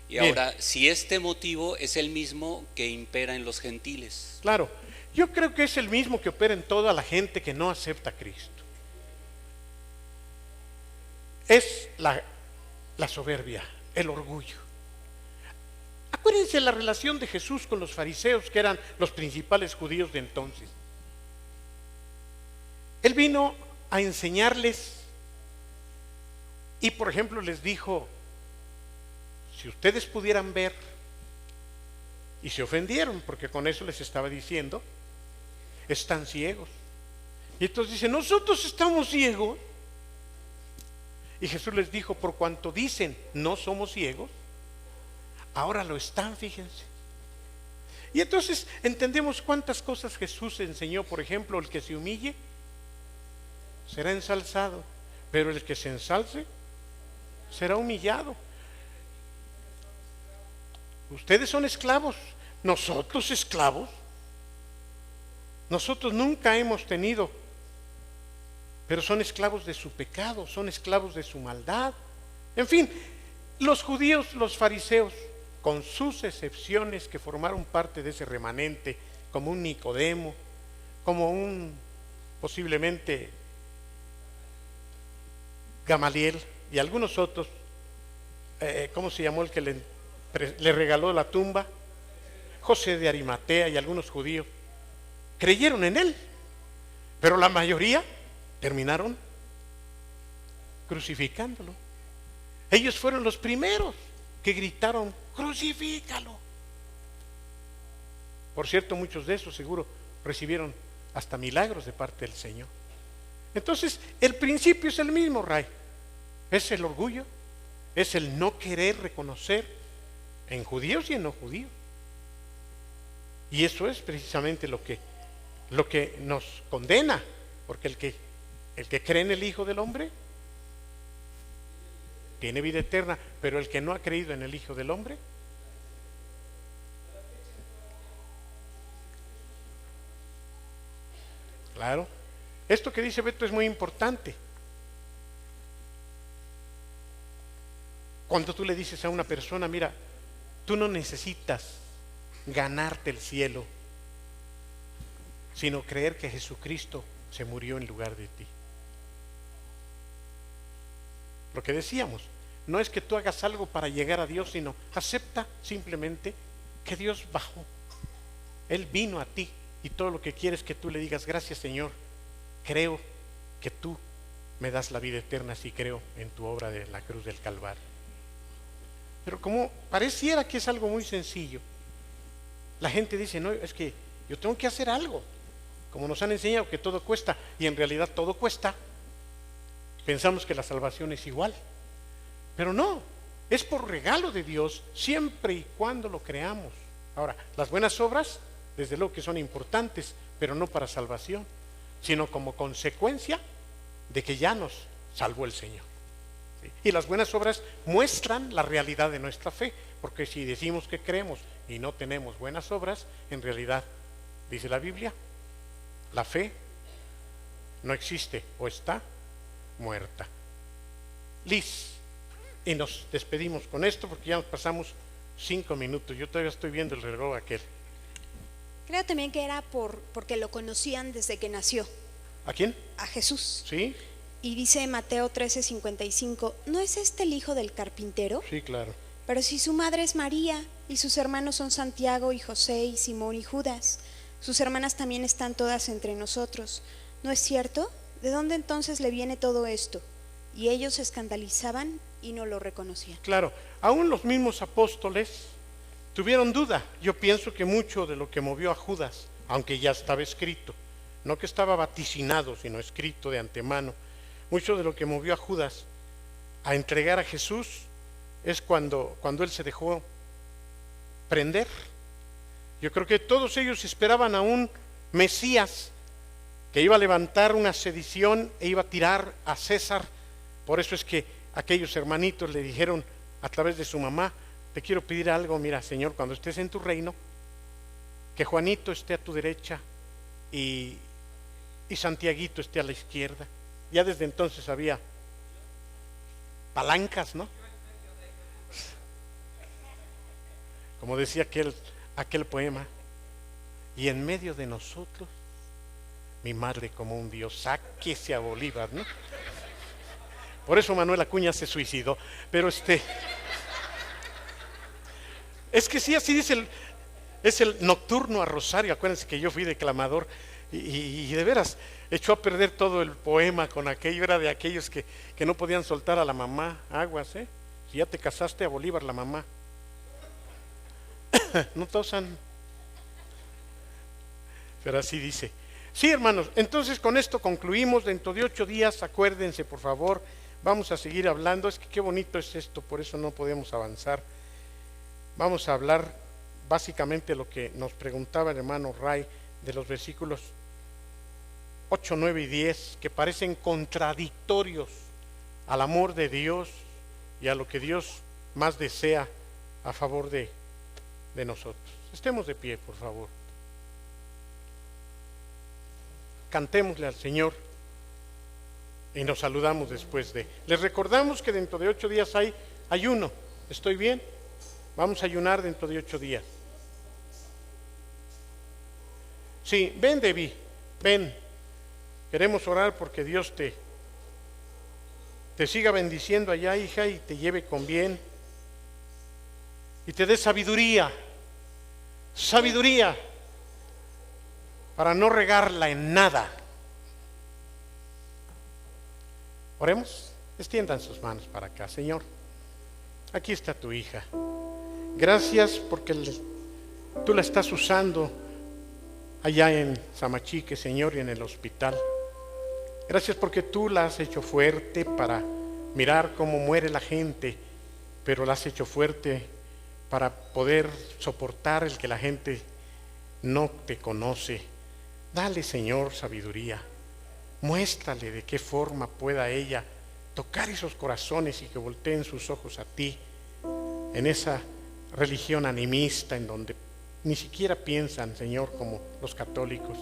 Y ahora, si este motivo es el mismo que impera en los gentiles. Claro, yo creo que es el mismo que opera en toda la gente que no acepta a Cristo. Es la soberbia, el orgullo. Acuérdense la relación de Jesús con los fariseos, que eran los principales judíos de entonces. Él vino a enseñarles y, por ejemplo, les dijo, si ustedes pudieran ver, y se ofendieron porque con eso les estaba diciendo, están ciegos. Y entonces dice, nosotros estamos ciegos. Y Jesús les dijo, por cuanto dicen, no somos ciegos, ahora lo están, fíjense. Y entonces entendemos cuántas cosas Jesús enseñó. Por ejemplo, el que se humille será ensalzado, pero el que se ensalce será humillado. Ustedes son esclavos, nosotros esclavos. Nosotros nunca hemos tenido, pero son esclavos de su pecado, son esclavos de su maldad. En fin, los judíos, los fariseos, con sus excepciones que formaron parte de ese remanente, como un Nicodemo, como un posiblemente Gamaliel y algunos otros, ¿cómo se llamó el que le regaló la tumba? José de Arimatea y algunos judíos creyeron en él, pero la mayoría terminaron crucificándolo. Ellos fueron los primeros que gritaron, crucifícalo. Por cierto, muchos de esos seguro recibieron hasta milagros de parte del Señor. Entonces, el principio es el mismo, Ray. Es el orgullo, es el no querer reconocer en judíos y en no judíos. Y eso es precisamente lo que nos condena, porque el que cree en el Hijo del Hombre tiene vida eterna, pero el que no ha creído en el Hijo del Hombre, claro, esto que dice Beto es muy importante. Cuando tú le dices a una persona, mira, tú no necesitas ganarte el cielo, sino creer que Jesucristo se murió en lugar de ti. Lo que decíamos, no es que tú hagas algo para llegar a Dios, sino acepta simplemente que Dios bajó. Él vino a ti y todo lo que quieres es que tú le digas, gracias Señor, creo que tú me das la vida eterna si creo en tu obra de la cruz del Calvario. Pero como pareciera que es algo muy sencillo, la gente dice, no, es que yo tengo que hacer algo, como nos han enseñado que todo cuesta, y en realidad todo cuesta. Pensamos que la salvación es igual, pero no, es por regalo de Dios siempre y cuando lo creamos. Ahora, las buenas obras, desde luego que son importantes, pero no para salvación, sino como consecuencia de que ya nos salvó el Señor. ¿Sí? Y las buenas obras muestran la realidad de nuestra fe, porque si decimos que creemos y no tenemos buenas obras, en realidad, dice la Biblia, la fe no existe o está muerta. Liz, y nos despedimos con esto porque ya nos pasamos 5 minutos. Yo todavía estoy viendo el reloj aquel. Creo también que era porque lo conocían desde que nació. ¿A quién? A Jesús. Sí. Y dice Mateo 13:55, ¿no es este el hijo del carpintero? Sí, claro. Pero si su madre es María y sus hermanos son Santiago y José y Simón y Judas, sus hermanas también están todas entre nosotros, ¿no es cierto? ¿De dónde entonces le viene todo esto? Y ellos se escandalizaban y no lo reconocían. Claro, aún los mismos apóstoles tuvieron duda. Yo pienso que mucho de lo que movió a Judas, aunque ya estaba escrito, no que estaba vaticinado, sino escrito de antemano, mucho de lo que movió a Judas a entregar a Jesús es cuando él se dejó prender. Yo creo que todos ellos esperaban a un Mesías que iba a levantar una sedición e iba a tirar a César. Por eso es que aquellos hermanitos le dijeron a través de su mamá, te quiero pedir algo, mira Señor, cuando estés en tu reino, que Juanito esté a tu derecha y Santiaguito esté a la izquierda. Ya desde entonces había palancas, ¿no? Como decía aquel poema, y en medio de nosotros mi madre como un Dios, sáquese a Bolívar, ¿no? Por eso Manuel Acuña se suicidó, pero es que sí, así dice es el nocturno a Rosario. Acuérdense que yo fui declamador y de veras echó a perder todo el poema con aquello. Era de aquellos que no podían soltar a la mamá. Aguas, si ya te casaste, a Bolívar la mamá. No tosan. Pero así dice. Sí, hermanos, entonces con esto concluimos. Dentro de 8 días, acuérdense, por favor, vamos a seguir hablando. Es que qué bonito es esto, por eso no podemos avanzar. Vamos a hablar básicamente lo que nos preguntaba el hermano Ray, de los versículos 8, 9 y 10, que parecen contradictorios al amor de Dios y a lo que Dios más desea a favor de nosotros. Estemos de pie, por favor. Cantémosle al Señor y nos saludamos después de. Les recordamos que dentro de 8 días hay ayuno. ¿Estoy bien? Vamos a ayunar dentro de 8 días. Sí, ven, Debbie, ven. Queremos orar porque Dios te siga bendiciendo allá, hija, y te lleve con bien. Y te dé sabiduría para no regarla en nada. Oremos. Extiendan sus manos para acá. Señor, aquí está tu hija. Gracias porque tú la estás usando allá en Samachique, Señor, y en el hospital. Gracias porque tú la has hecho fuerte para mirar cómo muere la gente, pero la has hecho fuerte para poder soportar el que la gente no te conoce. Dale, Señor, sabiduría. Muéstrale de qué forma pueda ella tocar esos corazones y que volteen sus ojos a ti, en esa religión animista en donde ni siquiera piensan, Señor, como los católicos.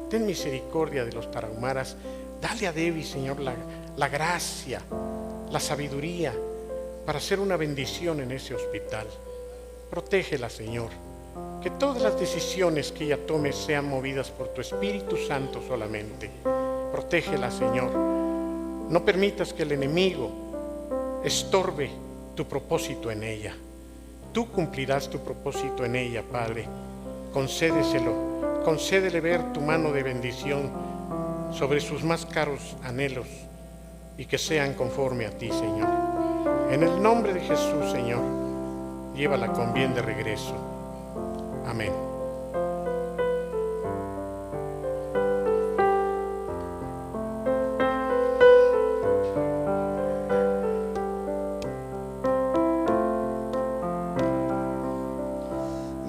Ten misericordia de los tarahumaras. Dale a Debbie, Señor, la gracia, la sabiduría para hacer una bendición en ese hospital. Protégela, Señor. Que todas las decisiones que ella tome sean movidas por tu Espíritu Santo solamente. Protégela, Señor. No permitas que el enemigo estorbe tu propósito en ella. Tú cumplirás tu propósito en ella, Padre. Concédeselo. Concédele ver tu mano de bendición sobre sus más caros anhelos y que sean conforme a ti, Señor. En el nombre de Jesús, Señor, llévala con bien de regreso. Amén.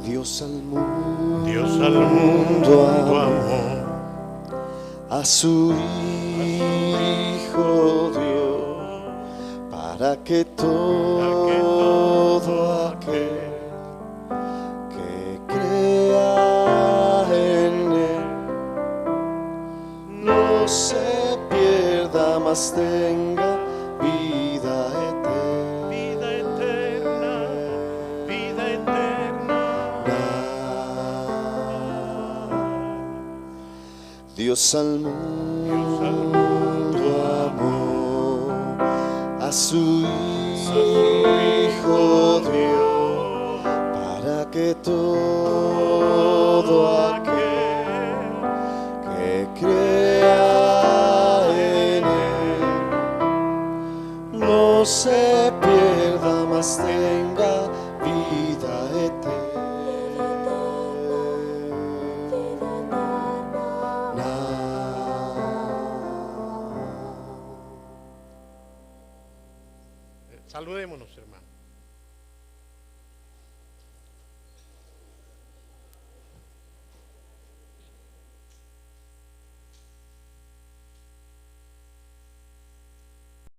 Dios al mundo amó a su Hijo Dios, para que todo aquel que crea en Él no se pierda, mas tenga vida eterna. Vida eterna, vida eterna. Dios al mundo amó a su Hijo Dios, para que todo aquel que crea en Él no se pierda, mas tenga vida eterna. Saludémonos, hermanos.